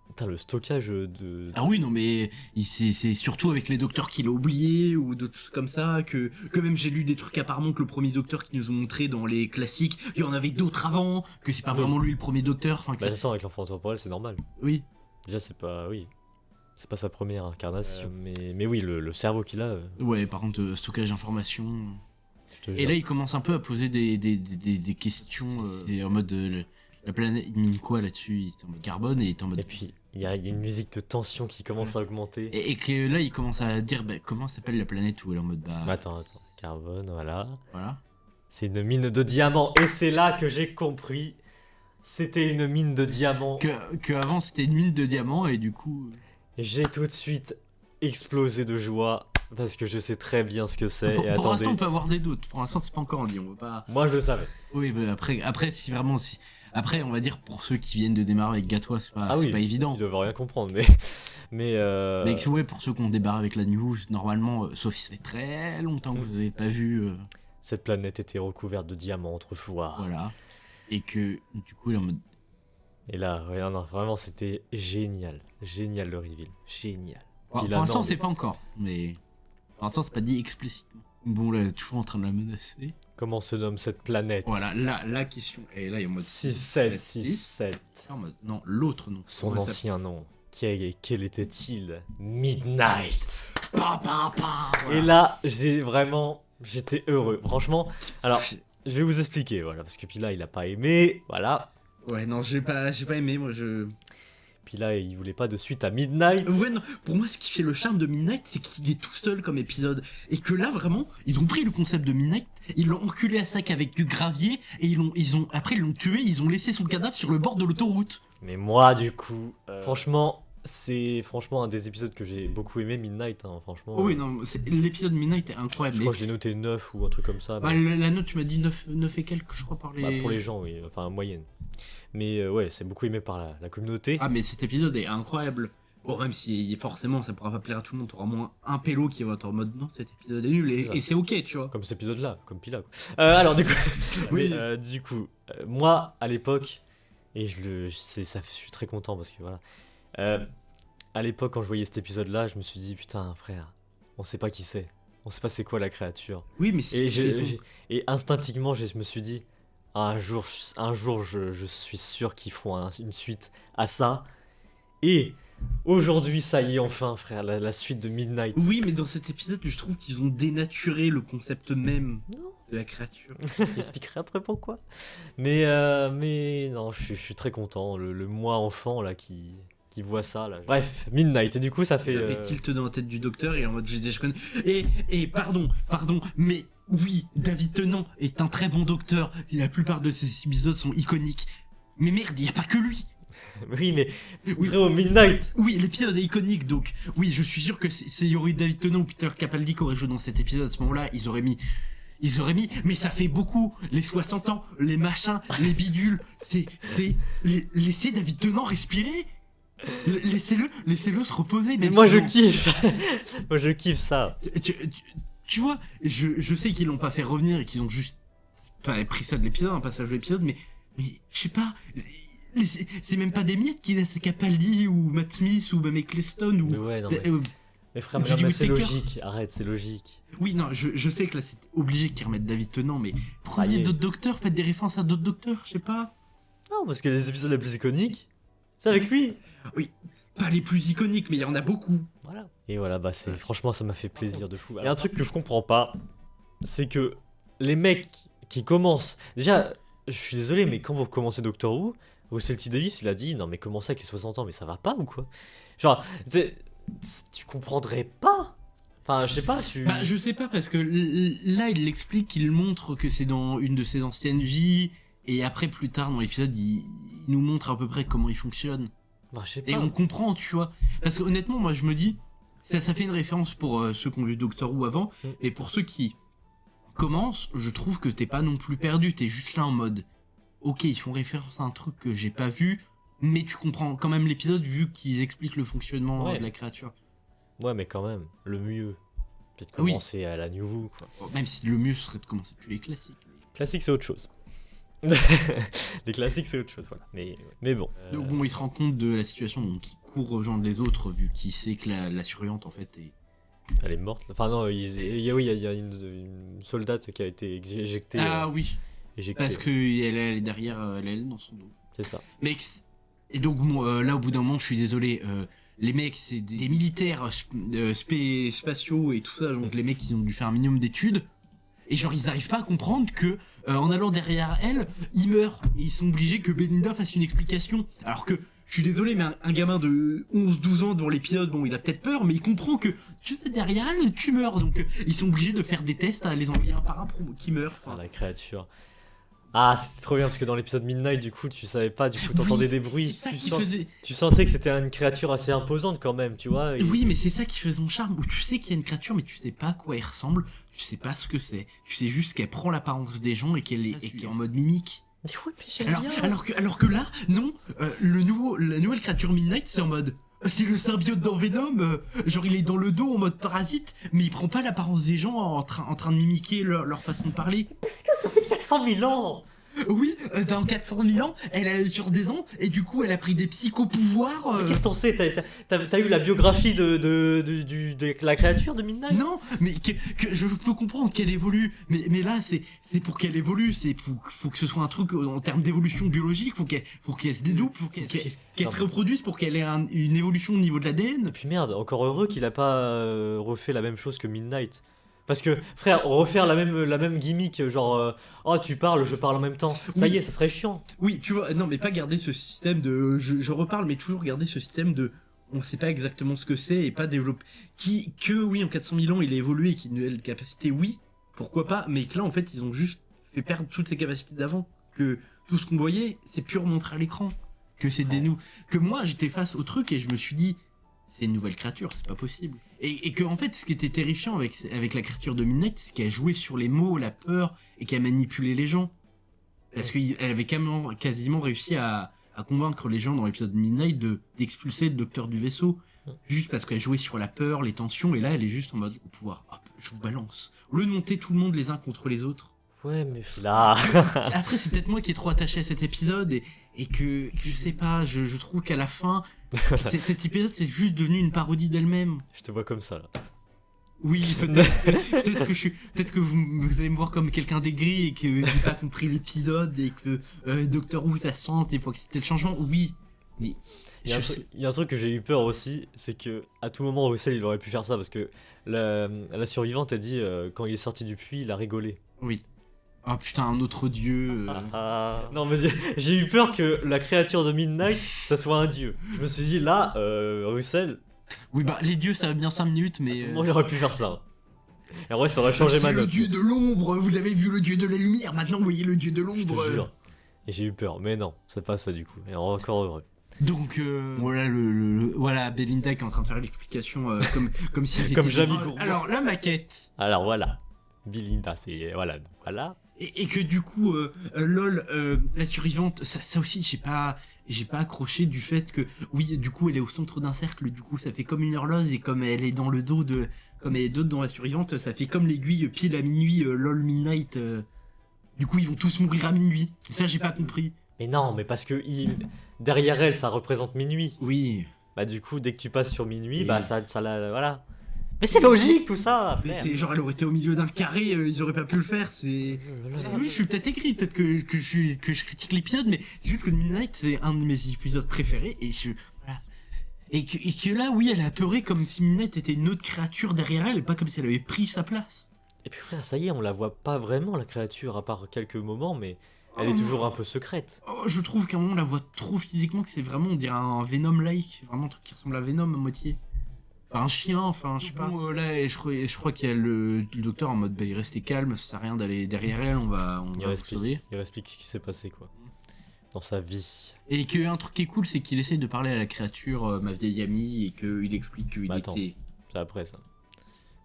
Putain, le stockage de...
Ah oui, non, mais c'est surtout avec les docteurs qu'il a oubliés ou d'autres choses comme ça, que même j'ai lu des trucs apparemment que le premier docteur qui nous ont montré dans les classiques, il y en avait d'autres avant, que c'est pas vraiment lui le premier docteur. Enfin,
bah, de toute façon, avec l'enfant temporel, c'est normal.
Oui.
Déjà, c'est pas sa première incarnation. Mais oui, le cerveau qu'il a...
Ouais, par contre, stockage d'informations... Et là, il commence un peu à poser des questions en mode... la planète, il mine quoi là-dessus? Il est en mode carbone et il est en mode...
Et puis, il y a une musique de tension qui commence à augmenter.
Et que là, il commence à dire comment s'appelle la planète où elle est en mode...
Attends. Carbone, voilà.
Voilà.
C'est une mine de diamants. Et c'est là que j'ai compris. C'était une mine de diamants.
Que avant, c'était une mine de diamants et du coup...
Et j'ai tout de suite exploser de joie parce que je sais très bien ce que c'est.
Pour l'instant, on peut avoir des doutes. Pour l'instant, c'est pas encore dit. On veut pas.
Moi, je le savais.
Oui, mais après, si vraiment, après, on va dire pour ceux qui viennent de démarrer avec Gatois, c'est pas évident.
Ils doivent rien comprendre, mais
ouais, pour ceux qui ont débarré avec la news, normalement, sauf si ça fait très longtemps que vous avez pas vu.
Cette planète était recouverte de diamants autrefois.
Voilà. Et que du coup, il est en mode.
Et là, non, vraiment, c'était génial. Génial le reveal. Génial.
Pour l'instant, c'est pas encore, mais. Pour l'instant, c'est pas dit explicitement. Bon, là, il est toujours en train de la menacer.
Comment se nomme cette planète?
Voilà, la question. Et là, il est en mode
6-7.
En mode, non, l'autre nom.
Son ancien nom. Quel était-il? Midnight.
Voilà.
Et là, j'étais heureux. Franchement, alors, je vais vous expliquer, voilà, parce que puis là, il a pas aimé, voilà.
Ouais, non, j'ai pas aimé, moi,
Puis là, il voulait pas de suite à Midnight.
Ouais, non, pour moi, ce qui fait le charme de Midnight, c'est qu'il est tout seul comme épisode. Et que là, vraiment, ils ont pris le concept de Midnight, ils l'ont enculé à sac avec du gravier, et après, ils l'ont tué, ils ont laissé son cadavre sur le bord de l'autoroute.
Mais moi, du coup, franchement, c'est un des épisodes que j'ai beaucoup aimé, Midnight, hein, franchement.
Oh oui, non, l'épisode Midnight est incroyable.
Je crois que je l'ai noté 9 ou un truc comme ça.
Bah, la note, tu m'as dit 9 et quelques, je crois, par les...
Bah, pour les gens, oui, enfin, moyenne. Mais ouais, c'est beaucoup aimé par la communauté.
Ah, mais cet épisode est incroyable. Bon, même si forcément ça pourra pas plaire à tout le monde, t'auras moins un pélo qui va être en mode non, cet épisode est nul, et c'est ok, tu vois.
Comme cet épisode-là, comme Pila. Alors, du coup,
oui.
moi, à l'époque, et je suis très content parce que voilà. À l'époque, quand je voyais cet épisode-là, je me suis dit, putain, frère, on sait pas qui c'est. On sait pas c'est quoi la créature.
Oui, mais
et instinctivement, je me suis dit, un jour, je suis sûr qu'ils feront une suite à ça. Et aujourd'hui, ça y est, enfin, frère, la suite de Midnight.
Oui, mais dans cet épisode, je trouve qu'ils ont dénaturé le concept même de la créature.
J'expliquerai après pourquoi. Mais non, je suis très content. Le moi enfant, là, qui voit ça, là. Bref, Midnight. Et du coup, ça fait...
Ça fait tilt dans la tête du docteur, et en mode, je connais... Et pardon, mais... Oui, David Tennant est un très bon docteur, et la plupart de ses épisodes sont iconiques. Mais merde, il n'y a pas que lui.
Oui, mais frérot, Midnight.
Oui, l'épisode est iconique, donc oui, je suis sûr que il y aurait eu David Tennant ou Peter Capaldi qui auraient joué dans cet épisode. À ce moment-là, ils auraient mis, mais ça fait beaucoup, les 60 ans, les machins, les bidules, laissez David Tennant respirer. Laissez-le se reposer.
Mais moi, je kiffe. Moi, je kiffe ça.
Tu vois, je sais qu'ils l'ont pas fait revenir et qu'ils ont juste pas pris ça de l'épisode, un passage de l'épisode, mais je sais pas, c'est même pas des miettes qui laissent Capaldi ou Matt Smith ou même Eccleston ou...
Mais ouais, non, mais frère, mais c'est logique, arrête, c'est logique.
Oui, non, je sais que là c'est obligé qu'ils remettent David Tennant, mais prenez d'autres docteurs, faites des références à d'autres docteurs, je sais pas.
Non, parce que les épisodes les plus iconiques, c'est avec lui.
Oui. Pas les plus iconiques, mais il y en a beaucoup.
Voilà. Et voilà, bah franchement, ça m'a fait plaisir de fou. Il y a un truc que je comprends pas, c'est que les mecs qui commencent... Déjà, je suis désolé, mais quand vous commencez Doctor Who, Russell T Davies, il a dit, non mais commencez avec les 60 ans, mais ça va pas ou quoi? Genre, tu comprendrais pas? Enfin, je sais pas,
Bah, je sais pas, parce que là, il l'explique, il montre que c'est dans une de ses anciennes vies, et après, plus tard, dans l'épisode, il nous montre à peu près comment il fonctionne.
Bah, je sais pas.
Et on comprend, tu vois. Parce que honnêtement, moi je me dis, ça fait une référence pour ceux qui ont vu Doctor Who avant, et pour ceux qui commencent, je trouve que t'es pas non plus perdu, t'es juste là en mode, ok, ils font référence à un truc que j'ai pas vu, mais tu comprends quand même l'épisode vu qu'ils expliquent le fonctionnement de la créature. Ouais,
mais quand même, le mieux, peut-être commencer à la New Who, quoi.
Même si le mieux serait de commencer depuis les classiques.
Classique, c'est autre chose. Les classiques, c'est autre chose, voilà. Mais bon.
Donc bon, il se rend compte de la situation, donc il court rejoindre les autres, vu qu'il sait que la surveillante, en fait,
elle est morte. Enfin non, il y a une soldate qui a été éjectée.
Ah oui. Parce que elle est derrière elle dans son dos.
C'est ça.
Mais et donc bon, là au bout d'un moment, je suis désolé. Les mecs, c'est des militaires spatiaux et tout ça, donc les mecs, ils ont dû faire un minimum d'études. Et genre, ils arrivent pas à comprendre que, en allant derrière elle, ils meurent. Et ils sont obligés que Belinda fasse une explication. Alors que, je suis désolé, mais un gamin de 11-12 ans devant l'épisode, bon, il a peut-être peur, mais il comprend que tu es derrière elle, tu meurs. Donc, ils sont obligés de faire des tests à les envoyer un par un pour qui meurt.
Enfin, la créature. Ah, c'était trop bien parce que dans l'épisode Midnight, du coup, tu savais pas, du coup, t'entendais des bruits.
C'est ça qui faisait...
Tu sentais que c'était une créature assez imposante quand même, tu vois.
Oui, mais c'est ça qui fait son charme, où tu sais qu'il y a une créature, mais tu sais pas à quoi elle ressemble, tu sais pas ce que c'est. Tu sais juste qu'elle prend l'apparence des gens et qu'elle est en mode mimique.
Mais ouais, mais j'aime bien.
Alors que là, non, la nouvelle créature Midnight, c'est en mode... C'est le symbiote dans Venom, genre il est dans le dos en mode parasite, mais il prend pas l'apparence des gens en train de mimiquer leur façon de parler.
Parce que ça fait 400 000 ans.
Oui, dans 400 000 ans, elle a sur des ans, et du coup elle a pris des psychopouvoirs.
Mais qu'est-ce que t'en sais? T'as eu la biographie de la créature de Midnight?
Non, mais que je peux comprendre qu'elle évolue, mais là c'est pour qu'elle évolue, faut que ce soit un truc en termes d'évolution biologique, faut qu'elle se dédouble, faut qu'elle se reproduise pour qu'elle ait une évolution au niveau de l'ADN.
Et puis merde, encore heureux qu'il a pas refait la même chose que Midnight. Parce que, frère, refaire la même gimmick, genre, oh tu parles, je parle en même temps, ça y est, ça serait chiant.
Oui, tu vois, non mais pas garder ce système de, je reparle, mais toujours garder ce système de, on sait pas exactement ce que c'est et pas développer, oui, en 400 000 ans il a évolué et qu'il a une nouvelle capacité, oui, pourquoi pas, mais que là en fait ils ont juste fait perdre toutes ses capacités d'avant, que tout ce qu'on voyait, c'est plus remontré à l'écran, que c'est des nous, que moi j'étais face au truc et je me suis dit, c'est une nouvelle créature, c'est pas possible. Et que en fait, ce qui était terrifiant avec la créature de Midnight, c'est qu'elle jouait sur les mots, la peur, et qu'elle manipulait les gens. Parce qu'elle avait quasiment réussi à convaincre les gens dans l'épisode Midnight d'expulser le docteur du vaisseau. Juste parce qu'elle jouait sur la peur, les tensions, et là elle est juste en mode au pouvoir. Hop, je vous balance. Au lieu de monter tout le monde les uns contre les autres.
Ouais, mais là.
Après, c'est peut-être moi qui est trop attaché à cet épisode et que je sais pas, je trouve qu'à la fin, cet épisode c'est juste devenu une parodie d'elle-même.
Je te vois comme ça là.
Oui, peut-être que vous allez me voir comme quelqu'un d'aigri et que j'ai pas compris l'épisode et que Doctor Who ça change, des fois que c'était le changement, oui. Mais
il y a un truc que j'ai eu peur aussi, c'est que à tout moment Russell il aurait pu faire ça parce que la survivante a dit quand il est sorti du puits il a rigolé.
Oui. Oh putain, un autre dieu.
Non mais j'ai eu peur que la créature de Midnight ça soit un dieu. Je me suis dit là, Russell.
Oui bah les dieux ça va bien 5 minutes mais...
Moi il aurait pu faire ça. Et en vrai ça aurait changé ma note.
Le dieu de l'ombre, vous avez vu le dieu de la lumière, maintenant vous voyez le dieu de l'ombre.
Je te jure. Et j'ai eu peur, mais non, c'est pas ça du coup. Et encore heureux.
Donc voilà voilà Belinda qui est en train de faire l'explication comme si c'était
comme Jamie Gourmand.
Alors la maquette.
Alors voilà. Belinda c'est voilà.
Et que du coup LOL la survivante ça aussi j'ai pas accroché du fait que oui du coup elle est au centre d'un cercle, du coup ça fait comme une horloge et comme elle est dans le dos de comme elle est d'autres dans la survivante ça fait comme l'aiguille pile à minuit LOL Midnight du coup ils vont tous mourir à minuit. Ça j'ai pas compris.
Mais non, mais parce que derrière elle ça représente minuit.
Oui.
Bah du coup dès que tu passes sur minuit bah ça la voilà. Mais c'est logique tout ça.
Mais c'est genre elle aurait été au milieu d'un carré, ils auraient pas pu le faire, c'est... Oui, je suis peut-être aigri, peut-être que je critique l'épisode, mais c'est juste que Midnight c'est un de mes épisodes préférés et voilà. Et que là, oui, elle a apeuré comme si Midnight était une autre créature derrière elle, pas comme si elle avait pris sa place.
Et puis frère, ça y est, on la voit pas vraiment la créature à part quelques moments, mais elle est toujours un peu secrète.
Oh, je trouve qu'à un moment on la voit trop physiquement que c'est vraiment, on dirait un Venom-like, vraiment un truc qui ressemble à Venom à moitié. Enfin, un chien, enfin, je sais pas. Bon, là, je crois qu'il y a le docteur en mode, bah, il restait calme, ça sert à rien d'aller derrière elle, on va vous sauver.
Il explique ce qui s'est passé, quoi. Dans sa vie.
Et qu'un truc qui est cool, c'est qu'il essaie de parler à la créature, ma vieille amie, et qu'il explique qu'il
attends,
était...
c'est après, ça.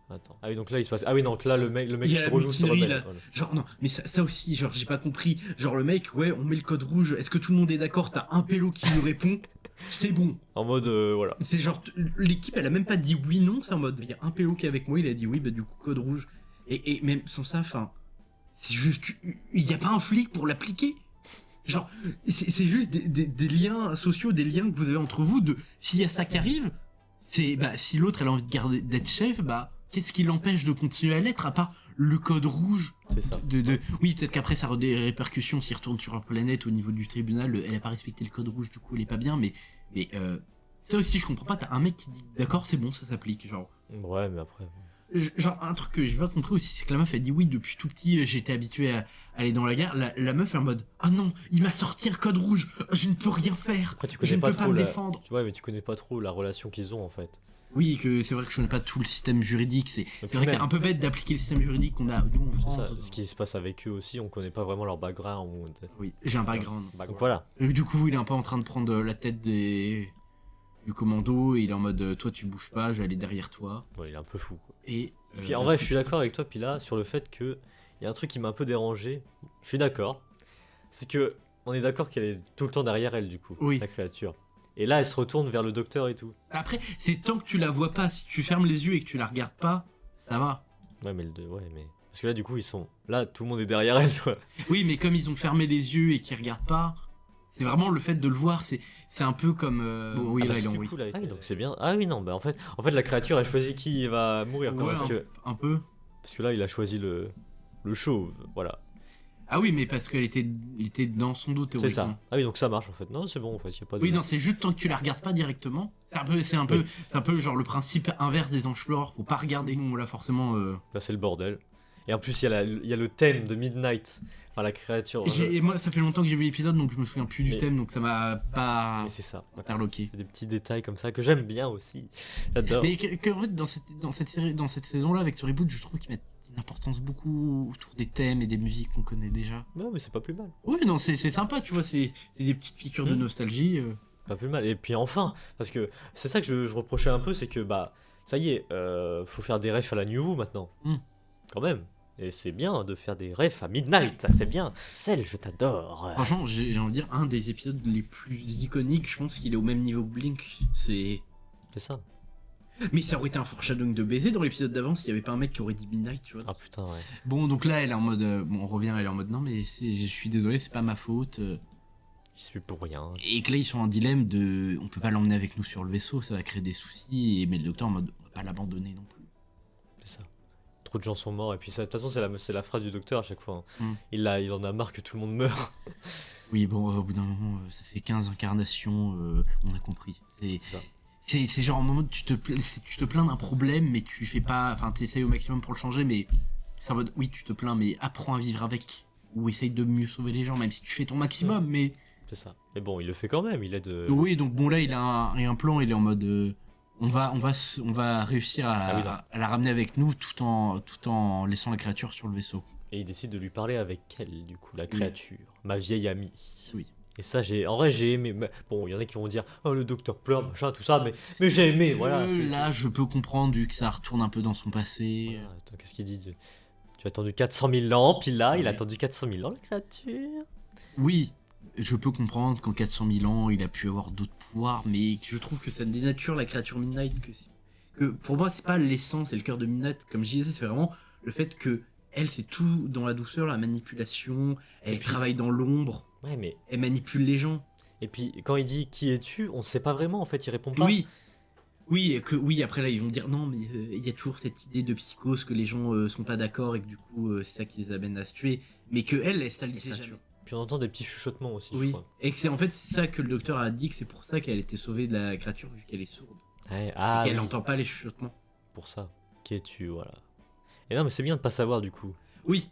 Attends. Ah oui, donc là, il se passe... Ah oui, donc là, le mec
il
se rejoue sur rebelle.
Voilà. Genre, non, mais ça aussi, genre, j'ai pas compris. Genre, le mec, ouais, on met le code rouge, est-ce que tout le monde est d'accord? T'as un pélo qui nous répond, c'est bon.
En mode, voilà.
C'est genre, l'équipe, elle a même pas dit oui, non, c'est en mode, il y a un pélo qui est avec moi, il a dit oui, bah du coup, code rouge. Et même sans ça, enfin, c'est juste, il y a pas un flic pour l'appliquer. Genre, c'est juste des liens sociaux, des liens que vous avez entre vous, de, s'il y a ça qui arrive, c'est, bah, si l'autre, elle a envie de garder, d'être chef, bah, qu'est-ce qui l'empêche de continuer à l'être, à part le code rouge?
C'est ça.
Oui, peut-être qu'après ça aura des répercussions s'il retourne sur leur planète au niveau du tribunal, elle a pas respecté le code rouge, du coup elle est pas bien, mais ça aussi je comprends pas, t'as un mec qui dit d'accord c'est bon, ça s'applique, genre.
Ouais, mais après...
Genre un truc que j'ai pas compris aussi, c'est que la meuf elle dit oui depuis tout petit j'étais habitué à aller dans la gare, la meuf est en mode ah non, il m'a sorti un code rouge, je ne peux rien faire,
après, tu connais
je ne
pas
peux pas me défendre.
Tu vois, mais tu connais pas trop la relation qu'ils ont en fait.
Oui, que c'est vrai que je connais pas tout le système juridique. C'est vrai que c'est
même-
un peu bête d'appliquer le système juridique qu'on a nous en
C'est
France.
ça, ce qui se passe avec eux aussi, on connaît pas vraiment leur background.
Oui, j'ai un background.
Donc voilà.
Et du coup, il est un peu en train de prendre la tête du commando et il est en mode toi tu bouges pas, je vais aller derrière toi.
Ouais, il est un peu fou, quoi.
Et
Puis en vrai, je suis d'accord avec toi, puis là, sur le fait que il y a un truc qui m'a un peu dérangé. Je suis d'accord. C'est que on est d'accord qu'elle est tout le temps derrière elle, du coup,
Oui.
la créature. Et là, elle se retourne vers le docteur et tout.
Après, c'est tant que tu la vois pas, si tu fermes les yeux et que tu la regardes pas, ça va.
Ouais, mais parce que là, du coup, ils sont là, tout le monde est derrière elle, quoi.
Oui, mais comme ils ont fermé les yeux et qu'ils regardent pas, c'est vraiment le fait de le voir, c'est un peu comme. Bon, oui,
Ah,
là,
bah,
il est
si,
en
du
oui.
coup, là, ah oui, donc c'est bien. Ah oui, non, bah en fait, la créature, elle choisit qui va mourir, quoi,
Ouais, un peu.
parce que là, il a choisi le chauve, voilà.
Ah oui, mais parce qu'elle était dans son dos
C'est
théoriquement.
ça. Ah oui, donc ça marche en fait. Non, c'est bon en fait, y a pas de.
Oui, non, c'est juste tant que tu la regardes pas directement. C'est un peu genre le principe inverse des anges pleureurs. Faut pas regarder. Bon, là, forcément.
Là, c'est le bordel. Et en plus, il y a le thème de Midnight. Enfin, la créature.
Et moi, ça fait longtemps que j'ai vu l'épisode, donc je me souviens plus du
Mais-
thème, donc ça m'a pas
Mais c'est ça.
interloqué.
C'est des petits détails comme ça que j'aime bien aussi. J'adore.
Mais en fait, dans cette saison-là, avec ce reboot, je trouve qu'ils mettent une importance beaucoup autour des thèmes et des musiques qu'on connaît déjà.
Non, mais c'est pas plus mal.
Oui, non, c'est sympa, tu vois, c'est des petites piqûres de nostalgie.
Pas plus mal. Et puis enfin, parce que c'est ça que je reprochais un peu, c'est que bah, ça y est, faut faire des refs à la New Who maintenant.
Mm.
Quand même. Et c'est bien de faire des refs à Midnight, ça c'est bien. Celle, je t'adore.
Franchement, j'ai envie de dire, un des épisodes les plus iconiques, je pense qu'il est au même niveau que Blink. C'est
ça.
Mais ça aurait été un foreshadowing de baiser dans l'épisode d'avant s'il y avait pas un mec qui aurait dit Midnight, tu vois.
Ah putain, ouais.
Bon, donc là, elle est en mode. Bon, on revient, elle est en mode non, mais je suis désolé, c'est pas ma faute.
J'y suis pour rien.
Et que là, ils sont en dilemme de. On peut pas l'emmener avec nous sur le vaisseau, ça va créer des soucis. Mais le docteur en mode. On va pas l'abandonner non plus.
C'est ça. Trop de gens sont morts. Et puis, ça, de toute façon, c'est la phrase du docteur à chaque fois. Hein.
Mm.
Il en a marre que tout le monde meure.
Oui, bon, au bout d'un moment, ça fait 15 incarnations, on a compris.
C'est ça.
C'est genre un moment où tu te plains d'un problème, mais tu fais pas. Enfin, t'essayes au maximum pour le changer, mais c'est en mode oui, tu te plains, mais apprends à vivre avec. Ou essaye de mieux sauver les gens, même si tu fais ton maximum, mais.
C'est ça. Mais bon, il le fait quand même. Il aide.
Oui, donc bon, là, il a un plan, il est en mode. On va réussir à la ramener avec nous tout en laissant la créature sur le vaisseau.
Et il décide de lui parler avec elle, du coup, la créature. Ma vieille amie.
Oui.
Et ça, en vrai, j'ai aimé. Bon, il y en a qui vont dire, oh, le docteur pleure, machin, tout ça, mais j'ai aimé, voilà.
Là, je peux comprendre, vu que ça retourne un peu dans son passé.
Voilà, attends, qu'est-ce qu'il dit Tu as attendu 400 000 ans, puis là, il a
Ouais.
attendu 400 000 ans, la créature.
Oui, je peux comprendre qu'en 400 000 ans, il a pu avoir d'autres pouvoirs, mais je trouve que ça dénature la créature Midnight. Que pour moi, c'est pas l'essence et le cœur de Midnight, comme je disais, c'est vraiment le fait que elle, c'est tout dans la douceur, la manipulation, elle travaille dans l'ombre,
Ouais, mais.
elle manipule les gens.
Et puis, quand il dit qui es-tu, on sait pas vraiment, en fait, il répond pas.
Oui, après là, ils vont dire non, mais il y a toujours cette idée de psychose que les gens sont pas d'accord et que du coup, c'est ça qui les amène à se tuer, mais que elle salissait jamais.
Puis on entend des petits chuchotements aussi, je
Oui,
crois.
et que c'est ça que le docteur a dit, que c'est pour ça qu'elle était sauvée de la créature vu qu'elle est sourde.
Ouais,
Et qu'elle
oui,
n'entend pas les chuchotements.
pour ça. Qui es-tu, voilà. Et non, mais c'est bien de pas savoir, du coup.
Oui.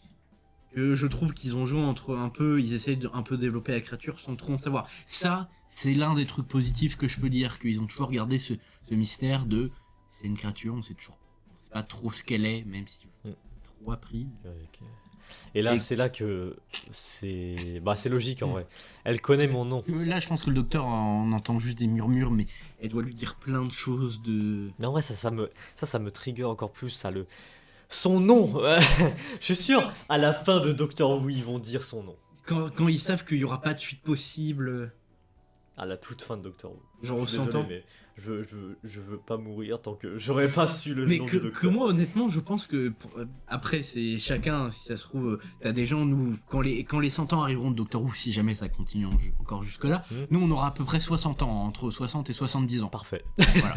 Je trouve qu'ils ont joué entre un peu, ils essayent de un peu développer la créature sans trop en savoir. Ça, c'est l'un des trucs positifs que je peux dire, qu'ils ont toujours gardé ce mystère de c'est une créature, on sait pas trop ce qu'elle est, même si trop appris.
Ok. Et là, c'est là que c'est. Bah, c'est logique en vrai. Elle connaît mon nom.
Là, je pense que le docteur en entend juste des murmures, mais elle doit lui dire plein de choses de.
Mais en vrai, ça me trigger encore plus, ça le. Son nom Je suis sûr, à la fin de Doctor Who, ils vont dire son nom.
Quand ils savent qu'il y aura pas de suite possible.
À la toute fin de Doctor Who.
Genre au
Je suis désolé,
100 ans.
mais je veux pas mourir tant que j'aurais pas su le
Mais
nom
que,
du
que
Docteur.
moi honnêtement je pense que après c'est chacun, si ça se trouve t'as des gens, nous quand les 100 ans arriveront de Doctor Who, si jamais ça continue encore jusque là, nous on aura à peu près 60 ans, entre 60 et 70 ans.
Parfait.
Voilà.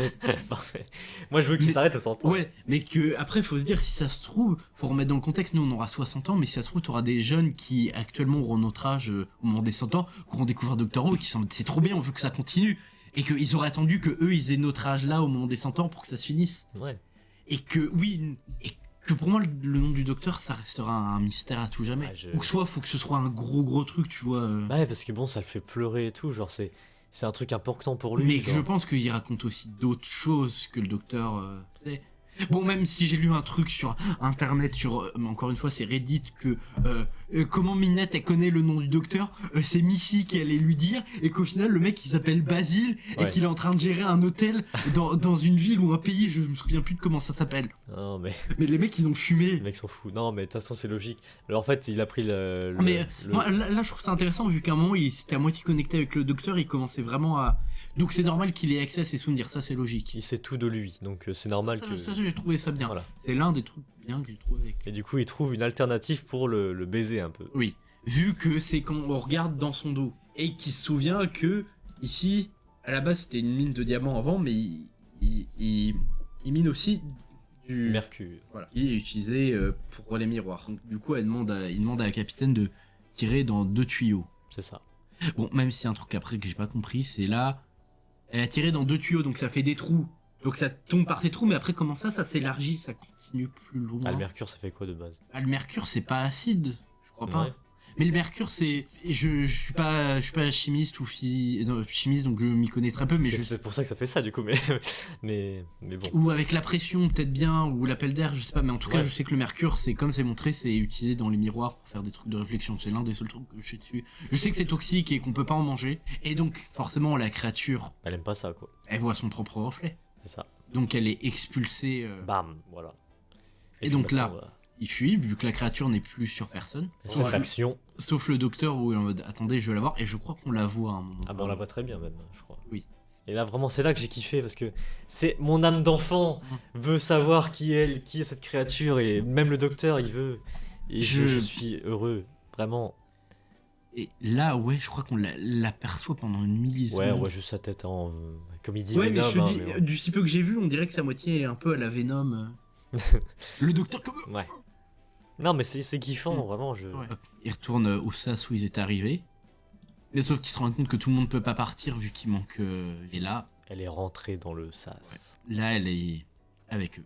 Parfait. Moi, je veux qu'il
Mais-
s'arrête au 100 ans.
Ouais, mais que après faut se dire, si ça se trouve, faut remettre dans le contexte, nous on aura 60 ans, mais si ça se trouve t'auras des jeunes qui actuellement auront notre âge au moment des 100 ans, qui auront découvert Doctor Who et qui sont c'est trop bien, on veut que ça continue. Et qu'ils auraient attendu que eux ils aient notre âge là au moment des 100 ans pour que ça se finisse.
Ouais.
Et que oui, et que pour moi le nom du docteur ça restera un mystère à tout jamais.
Ouais,
Ou que soit faut que ce soit un gros truc, tu vois.
Ouais, parce que bon, ça le fait pleurer et tout. Genre, c'est un truc important pour lui.
Mais
genre.
je pense qu'il raconte aussi d'autres choses que le docteur sait. Bon, même si j'ai lu un truc sur internet, mais encore une fois, c'est Reddit, que comment Minette elle connaît le nom du docteur, c'est Missy qui allait lui dire, et qu'au final, le mec il s'appelle Basile, et
Ouais.
qu'il est en train de gérer un hôtel dans une ville ou un pays, je me souviens plus de comment ça s'appelle.
Non, mais
Mais les mecs ils ont fumé.
les mecs s'en foutent. Non, mais de toute façon, c'est logique. Alors, en fait, il a pris le.
Mais
le-
moi, là, je trouve ça intéressant vu qu'à un moment il s'était à moitié connecté avec le docteur, il commençait vraiment à. Donc c'est normal qu'il ait accès à ses souvenirs, ça c'est logique.
Il sait tout de lui, donc c'est normal que.
Ça, j'ai trouvé ça bien.
Voilà.
C'est l'un des trucs bien que j'ai trouvé avec.
Et du coup, il trouve une alternative pour le baiser un peu.
Oui, vu que c'est quand on regarde dans son dos et qu'il se souvient que ici, à la base c'était une mine de diamants avant, mais il mine aussi du
Mercure.
voilà, qui est utilisé pour les miroirs. Donc du coup, il demande à la capitaine de tirer dans 2 tuyaux.
C'est ça.
Bon, même si un truc après que j'ai pas compris, c'est là, elle a tiré dans 2 tuyaux, donc ça fait des trous. Donc ça tombe par ces trous, mais après comment ça s'élargit, ça continue plus loin.
Ah, le mercure, ça fait quoi de base?
Ah, le mercure, c'est pas acide, je crois pas.
Ouais.
Mais le mercure, c'est, je suis pas chimiste ou chimiste, donc je m'y connais très peu, mais
C'est peut-être pour ça que ça fait ça, du coup, mais bon.
ou avec la pression peut-être bien, ou l'appel d'air, je sais pas, mais en tout cas
Ouais.
je sais que le mercure, c'est comme c'est montré, c'est utilisé dans les miroirs pour faire des trucs de réflexion. C'est l'un des seuls trucs que je sais dessus. Je sais que c'est toxique et qu'on peut pas en manger, et donc forcément la créature,
Elle aime pas ça, quoi.
elle voit son propre reflet,
C'est ça.
donc elle est expulsée.
Bam, voilà.
Et
puis
donc là,
maintenant,
il fuit vu que la créature n'est plus sur personne,
cette faction.
sauf le docteur où il est en mode attendez, je vais la voir, et je crois qu'on la voit à un moment.
Ah, bah, on la voit très bien, même, je crois.
Oui.
Et là, vraiment, c'est là que j'ai kiffé parce que c'est mon âme d'enfant veut savoir qui est cette créature, et même le docteur, il veut. Et je suis heureux, vraiment.
Et là, ouais, je crois qu'on l'aperçoit pendant une milliseconde.
Ouais, on voit juste sa tête en. Comme il dit,
Ouais, mais
Venom,
je te
hein,
dis,
mais bon.
du si peu que j'ai vu, on dirait que sa moitié est un peu à la Venom. Le docteur comme...
Ouais. Non, mais c'est kiffant,
Mm.
vraiment. Je...
Ouais. Hop, il retourne au sas où ils étaient arrivés. Mais sauf qu'il se rend compte que tout le monde peut pas partir vu qu'il manque... Et là,
Elle est rentrée dans le sas.
là, elle est avec eux.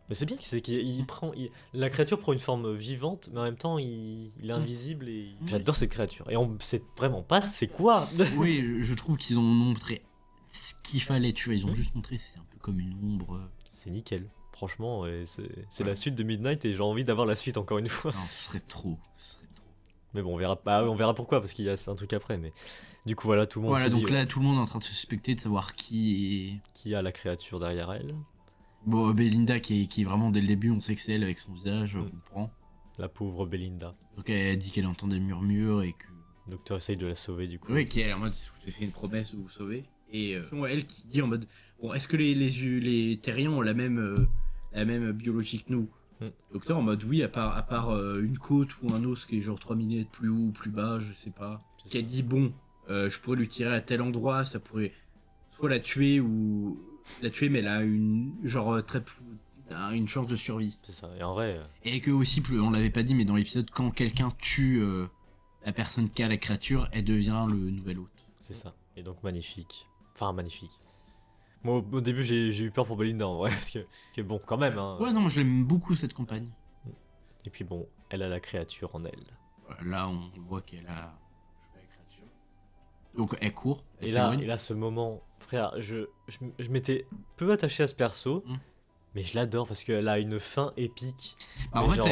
Mais c'est bien qu'il prend. La créature prend une forme vivante, mais en même temps, il est invisible et. J'adore cette créature. Et on sait vraiment pas c'est quoi.
Oui, je trouve qu'ils ont montré ce qu'il fallait, tu vois. Ils ont juste montré, c'est un peu comme une ombre.
C'est nickel. Franchement, et c'est la suite de Midnight et j'ai envie d'avoir la suite encore une fois.
Non, ce serait trop. Ce serait trop.
Mais bon, on verra pourquoi, parce qu'il y a un truc après. Mais du coup, voilà, tout le monde
Voilà,
se
donc
dit
là, tout le monde est en train de se suspecter de savoir qui est...
qui a la créature derrière elle.
Bon, Belinda qui est vraiment dès le début, on sait que c'est elle avec son visage, on comprend.
La pauvre Belinda.
Donc elle dit qu'elle entend des murmures et que...
Le docteur essaye de la sauver du coup.
Oui, qui est en mode, je vous ai fait une promesse de vous sauver. Et elle qui dit en mode, bon, est-ce que les terriens ont la même biologie que nous?
Mm.
Docteur en mode, oui, à part une côte ou un os qui est genre 3 mm plus haut ou plus bas, je sais pas. Qui a dit, bon, je pourrais lui tirer à tel endroit, ça pourrait soit la tuer ou... La tuer, mais elle a une chance de survie.
C'est ça. Et en vrai,
Et que aussi, on l'avait pas dit, mais dans l'épisode, quand quelqu'un tue la personne qui a la créature, elle devient le nouvel hôte.
c'est ça. Et donc magnifique. Enfin, magnifique. Moi, au début, j'ai eu peur pour Belinda, en vrai, parce que bon, quand même. Hein.
Ouais, non, moi je l'aime beaucoup cette compagne.
Et puis bon, elle a la créature en elle.
Voilà, là, on voit qu'elle a la créature. Donc elle court. Elle
Et
s'éloigne.
là, ce moment, frère, je m'étais peu attaché à ce perso, mais je l'adore parce qu'elle a une fin épique.
Bah, en
mais
fait,
genre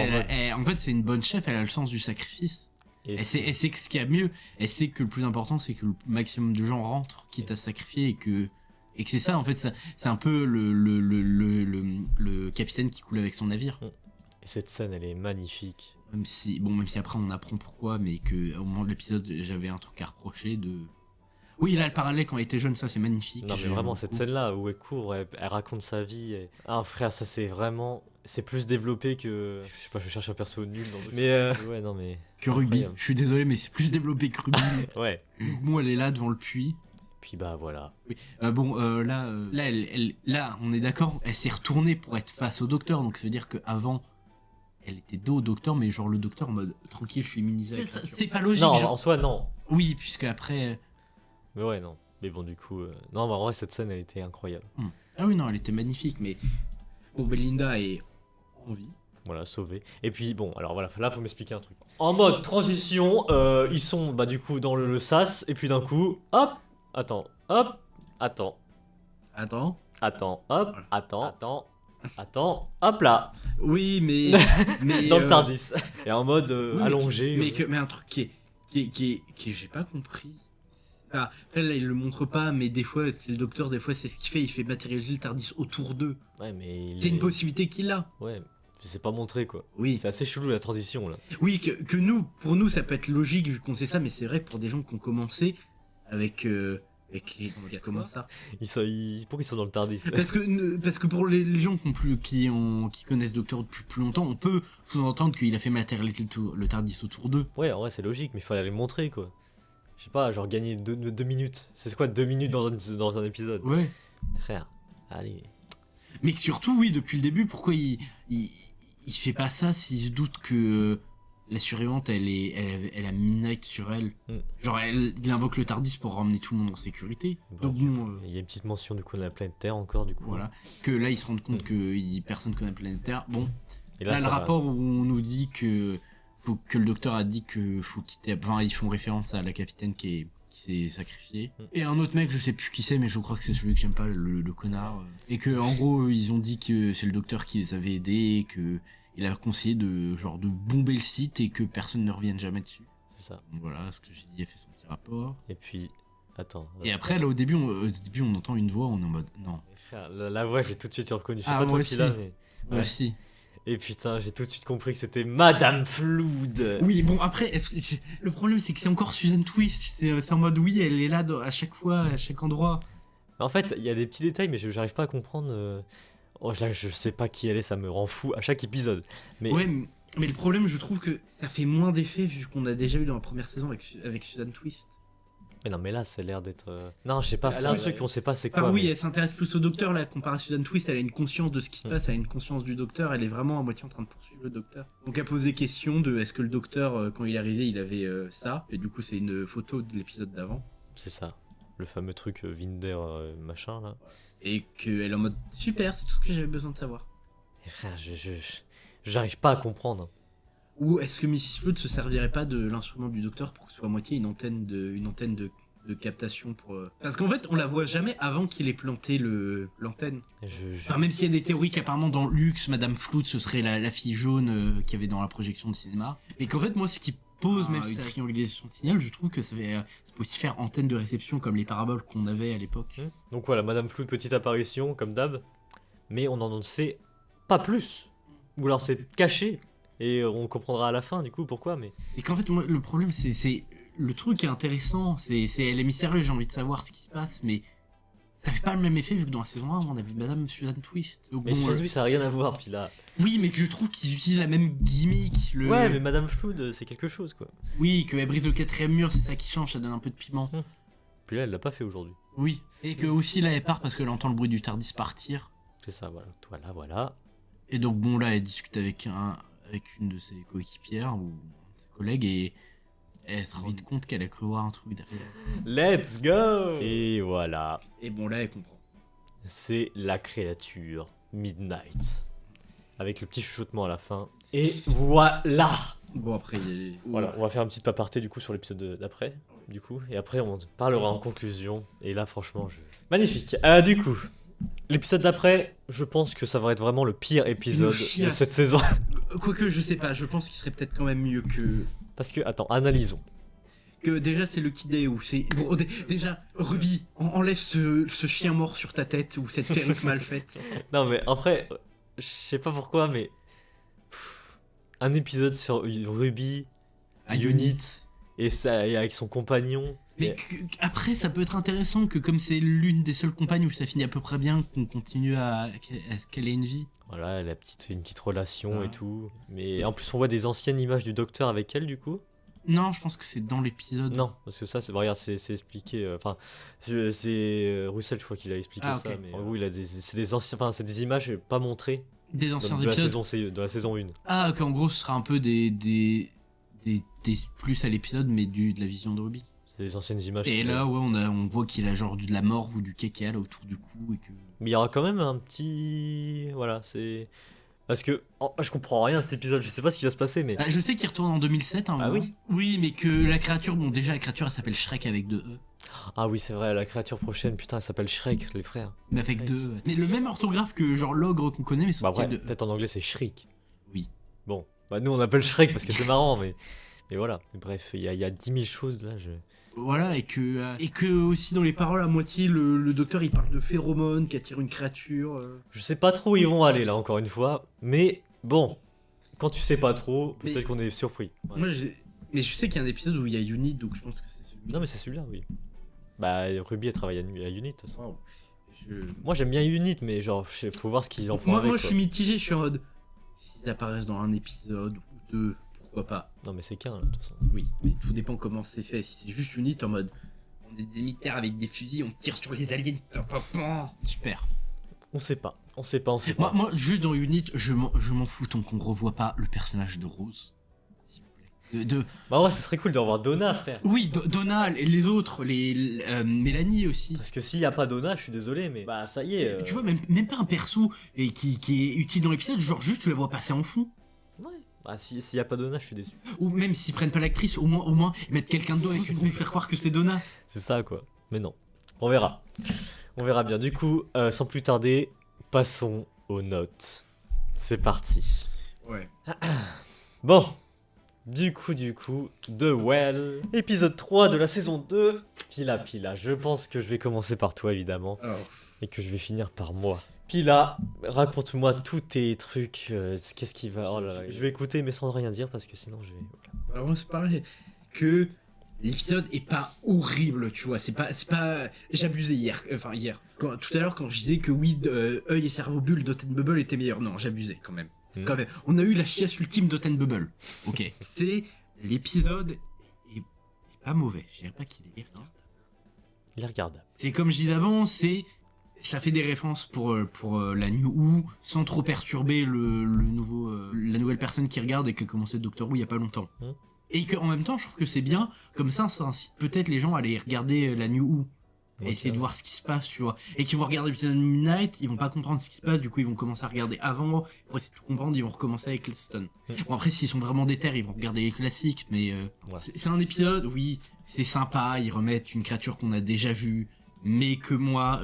en fait, c'est une bonne chef, elle a le sens du sacrifice.
Et
Elle sait que ce qu'il y a mieux. Elle sait que le plus important, c'est que le maximum de gens rentrent, quitte à se sacrifier, et que c'est ça, en fait, c'est un peu le capitaine qui coule avec son navire.
Et cette scène, elle est magnifique.
Même si après on apprend pourquoi, mais que au moment de l'épisode, j'avais un truc à reprocher de... Oui, là, le parallèle quand elle était jeune, ça c'est magnifique.
Non, mais
J'aime
vraiment,
beaucoup.
cette scène-là où elle court, elle raconte sa vie. Ah, frère, ça c'est vraiment. C'est plus développé que. Je sais pas, je cherche un perso nul dans le. Mais ouais, non, mais.
Que Ruby.
Incroyable.
Je suis désolé, mais c'est plus développé que Ruby.
Ouais.
Donc, moi, elle est là devant le puits.
Puis bah voilà.
Oui. Là, on est d'accord, elle s'est retournée pour être face au docteur, donc ça veut dire qu'avant, elle était dos au docteur, mais genre le docteur en mode tranquille, je suis immunisé. C'est pas logique.
Non,
genre.
en soi, non.
Oui, puisque après.
Mais ouais, non. Mais bon, du coup. Non, bah, en vrai, cette scène, elle était incroyable.
Ah oui, non, elle était magnifique, mais. Bon, Belinda est en vie.
Voilà, sauvé. Et puis bon, alors voilà, là, faut m'expliquer un truc. En mode transition, ils sont bah du coup dans le sas, et puis d'un coup, hop. Attends, hop, attends,
Attends.
hop, attends, hop là,
Oui, mais.
dans le Tardis, et en mode
Oui,
allongé.
mais un truc qui j'ai pas compris. Ah, après là il le montre pas, mais des fois c'est le docteur, des fois c'est ce qu'il fait, il fait matérialiser le Tardis autour d'eux.
Ouais, mais
C'est une possibilité qu'il a.
Ouais, c'est pas montré quoi.
Oui.
C'est assez chelou la transition là.
Oui, que nous, pour nous ça peut être logique vu qu'on sait ça, mais c'est vrai que pour des gens qui ont commencé avec comment ça.
Pourquoi ils sont dans le Tardis?
Parce que pour les gens qui connaissent Docteur depuis plus longtemps, on peut sous-entendre qu'il a fait matérialiser le Tardis autour d'eux.
Ouais, en vrai c'est logique, mais il fallait le montrer quoi. Je sais pas, genre gagner 2 minutes. C'est quoi 2 minutes dans un épisode?
Ouais.
Frère, allez.
Mais surtout, oui, depuis le début, pourquoi il fait pas ça s'il se doute que la survivante, elle a Midnight sur elle. Genre, il invoque le Tardis pour ramener tout le monde en sécurité.
Bon,
Donc bon,
il y a une petite mention du coup de la planète Terre encore du coup.
voilà. Que là, ils se rendent compte que personne connaît la planète Terre. Bon,
Et
là, le
ça va.
rapport où on nous dit que le docteur a dit que faut quitter. Enfin, ils font référence à la capitaine qui s'est sacrifiée. Et un autre mec, je sais plus qui c'est, mais je crois que c'est celui que j'aime pas, le connard. Et que en gros, ils ont dit que c'est le docteur qui les avait aidés, et que il a conseillé de bomber le site et que personne ne revienne jamais dessus.
C'est ça.
Donc voilà, ce que j'ai dit, il a fait son petit rapport.
Et puis, attends.
Et après, là, au début, on entend une voix, on est en mode non.
Frère, la voix, j'ai tout de suite reconnu. Je sais
Ah,
pas
moi
toi qui
aussi.
l'as, mais.
Moi aussi.
Et putain, j'ai tout de suite compris que c'était Madame Flood.
Oui, bon, après, le problème, c'est que c'est encore Susan Twist. C'est en mode, oui, elle est là à chaque fois, à chaque endroit.
En fait, il y a des petits détails, mais j'arrive pas à comprendre. Là, je sais pas qui elle est, ça me rend fou à chaque épisode. Mais
Ouais, mais le problème, je trouve que ça fait moins d'effet vu qu'on a déjà eu dans la première saison avec Susan Twist.
mais non, mais là, ça a l'air d'être. Non, je sais pas. Elle a un truc, on sait pas c'est quoi.
Ah oui,
mais-
elle s'intéresse plus au docteur là, comparé à Susan Twist, elle a une conscience de ce qui se passe, elle a une conscience du docteur, elle est vraiment à moitié en train de poursuivre le docteur. Donc elle pose des questions de est-ce que le docteur, quand il est arrivé, il avait ça, et du coup c'est une photo de l'épisode d'avant.
C'est ça. Le fameux truc Vinder machin là.
Et qu'elle est en mode super, c'est tout ce que j'avais besoin de savoir.
Et frère, j'arrive pas à comprendre.
Ou est-ce que Mrs. Flood se servirait pas de l'instrument du docteur pour que ce soit à moitié une antenne de captation pour... Parce qu'en fait, on la voit jamais avant qu'il ait planté l'antenne. Enfin, même s'il y a des théories qu'apparemment dans Lux, Madame Flood, ce serait la fille jaune qu'il y avait dans la projection de cinéma. Mais qu'en fait, moi, ce qui pose, même si c'est la triangulation de signal, je trouve que ça peut aussi faire antenne de réception comme les paraboles qu'on avait à l'époque.
Donc voilà, Madame Flood, petite apparition, comme d'hab. Mais on n'en sait pas plus. Ou alors c'est caché. Et on comprendra à la fin, du coup, pourquoi, mais...
Et qu'en fait, moi, le problème, c'est le truc est intéressant, elle est mystérieuse, j'ai envie de savoir ce qui se passe, mais ça fait pas le même effet vu que dans la saison 1, on a vu Madame Susan Twist. Donc,
Mais
bon,
Susan Twist, ça n'a rien à voir, puis là...
Oui, mais que je trouve qu'ils utilisent la même gimmick.
Ouais, mais Madame Flood, c'est quelque chose, quoi.
Oui, qu'elle brise le quatrième mur, c'est ça qui change, ça donne un peu de piment.
Puis là, elle l'a pas fait aujourd'hui.
Oui. Et que aussi, là, elle part parce qu'elle entend le bruit du Tardis partir.
C'est ça, voilà.
Et donc, bon, là, elle discute avec une de ses coéquipières ou ses collègues et elle se rend vite compte qu'elle a cru voir un truc derrière.
Let's go. Et voilà.
Et bon, là, elle comprend.
C'est la créature Midnight. Avec le petit chuchotement à la fin. Et voilà.
Bon, après,
Voilà, on va faire une petite paparté du coup sur l'épisode d'après. Du coup, et après on parlera en conclusion. Et là, franchement, magnifique. Du coup, l'épisode d'après, je pense que ça va être vraiment le pire épisode de cette saison.
Quoique, je sais pas, je pense qu'il serait peut-être quand même mieux que...
Parce que, attends, analysons.
Que déjà, c'est Lucky Day où c'est... Bon, déjà, Ruby, enlève ce chien mort sur ta tête ou cette perruque mal faite.
Non, mais après, je sais pas pourquoi, mais... un épisode sur Ruby, Unit, et avec son compagnon...
Mais après, ça peut être intéressant que comme c'est l'une des seules compagnes où ça finit à peu près bien, qu'on continue à ce qu'elle ait une vie.
Voilà, une petite relation et tout. Mais en plus, on voit des anciennes images du docteur avec elle, du coup.
Non, je pense que c'est dans l'épisode.
Non, parce que ça, regarde, c'est expliqué. Enfin, c'est Russell, je crois qu'il a expliqué ça.
Okay.
Mais en gros, c'est des anciens, enfin, c'est des images pas montrées.
Des anciens
épisodes de la saison 1.
Ah, ok, en gros, ce sera un peu des plus à l'épisode, mais de la vision de Ruby.
C'est des anciennes images.
Et là, ouais, on voit qu'il a genre de la morve ou du kéké là autour du cou et que.
Mais il y aura quand même un petit, voilà, c'est Parce que je comprends rien à cet épisode, je sais pas ce qui va se passer, mais...
Je sais qu'il retourne en 2007, hein,
Ah oui.
Oui, mais que la créature, bon déjà la créature elle s'appelle Shrek avec 2 E.
Ah oui, c'est vrai, la créature prochaine, putain, elle s'appelle Shrek, les frères.
Mais avec 2 E. Mais le même orthographe que genre l'ogre qu'on connaît, mais sauf
Bah
qu'il y a
après,
2 E.
peut-être en anglais c'est Shriek.
Oui.
Bon, bah nous on appelle Shrek parce que c'est marrant, mais voilà. Mais bref, il y a 10 000 choses là,
Voilà, et que aussi dans les paroles à moitié, le docteur il parle de phéromones qui attirent une créature.
Je sais pas trop où ils vont aller là, encore une fois, mais bon, quand tu sais pas trop, peut-être
Mais-
qu'on est surpris. Ouais.
Mais je sais qu'il y a un épisode où il y a Unit, donc je pense que c'est celui.
Non mais c'est celui-là, oui. Bah Ruby elle travaille à Unit de toute façon.
Wow.
Moi j'aime bien Unit, mais genre faut voir ce qu'ils en font
Moi,
avec.
moi je
quoi.
suis mitigé, je suis en mode. S'ils apparaissent dans un épisode ou 2, pourquoi pas.
Non mais c'est qu'un là, de toute façon.
Oui, mais tout dépend comment c'est fait. Si c'est juste Unit en mode. On est des militaires avec des fusils, on tire sur les aliens. Super.
On sait pas, on sait pas.
Moi, juste dans Unit, je m'en fous tant qu'on revoit pas le personnage de Rose. S'il vous plaît.
Bah ouais, ça serait cool de revoir Donna, frère.
Oui, Donald et les autres, Mélanie aussi.
Parce que s'il y a pas Donna, je suis désolé, mais bah ça y est.
Tu vois, même pas un perso et qui est utile dans l'épisode, genre juste tu la vois passer en fond.
Ouais. Bah s'il y a pas Donna, je suis déçu.
Ou même s'ils prennent pas l'actrice, au moins mettre quelqu'un dedans avec une bombe, faire croire que c'est Donna.
C'est ça quoi. Mais non. On verra. On verra bien. Du coup, sans plus tarder, passons aux notes. C'est parti.
Ouais.
Bon. Du coup, The Well, épisode 3 de la saison 2. Pila, je pense que je vais commencer par toi évidemment.
Alors,
Et que je vais finir par moi. Pila, raconte-moi tous tes trucs. Qu'est-ce qui va... Oh là là, je vais écouter mais sans rien dire parce que sinon je vais... Voilà.
moi c'est pareil. Que l'épisode est pas horrible, tu vois. C'est pas. J'abusais hier. Enfin, hier. Tout à l'heure, quand je disais que oui, œil et cerveau bulle, Dot and Bubble était meilleur. Non, j'abusais quand même. Quand même. On a eu la chiasse ultime Dot and Bubble. Ok. C'est. L'épisode est pas mauvais. Je dirais pas qu'il est regardable.
Il regarde.
C'est comme je disais avant, ça fait des références pour la New Who sans trop perturber la nouvelle personne qui regarde et qui a commencé Doctor Who il y a pas longtemps. Et qu'en même temps, je trouve que c'est bien, comme ça incite peut-être les gens à aller regarder la New Who. Et essayer de voir ce qui se passe, tu vois. Et qui vont regarder l'épisode de Midnight, ils vont pas comprendre ce qui se passe, du coup ils vont commencer à regarder avant, pour essayer de tout comprendre, ils vont recommencer avec Cleston. Bon après s'ils sont vraiment déter, ils vont regarder les classiques, mais c'est un épisode, oui, c'est sympa, ils remettent une créature qu'on a déjà vue, mais que moi,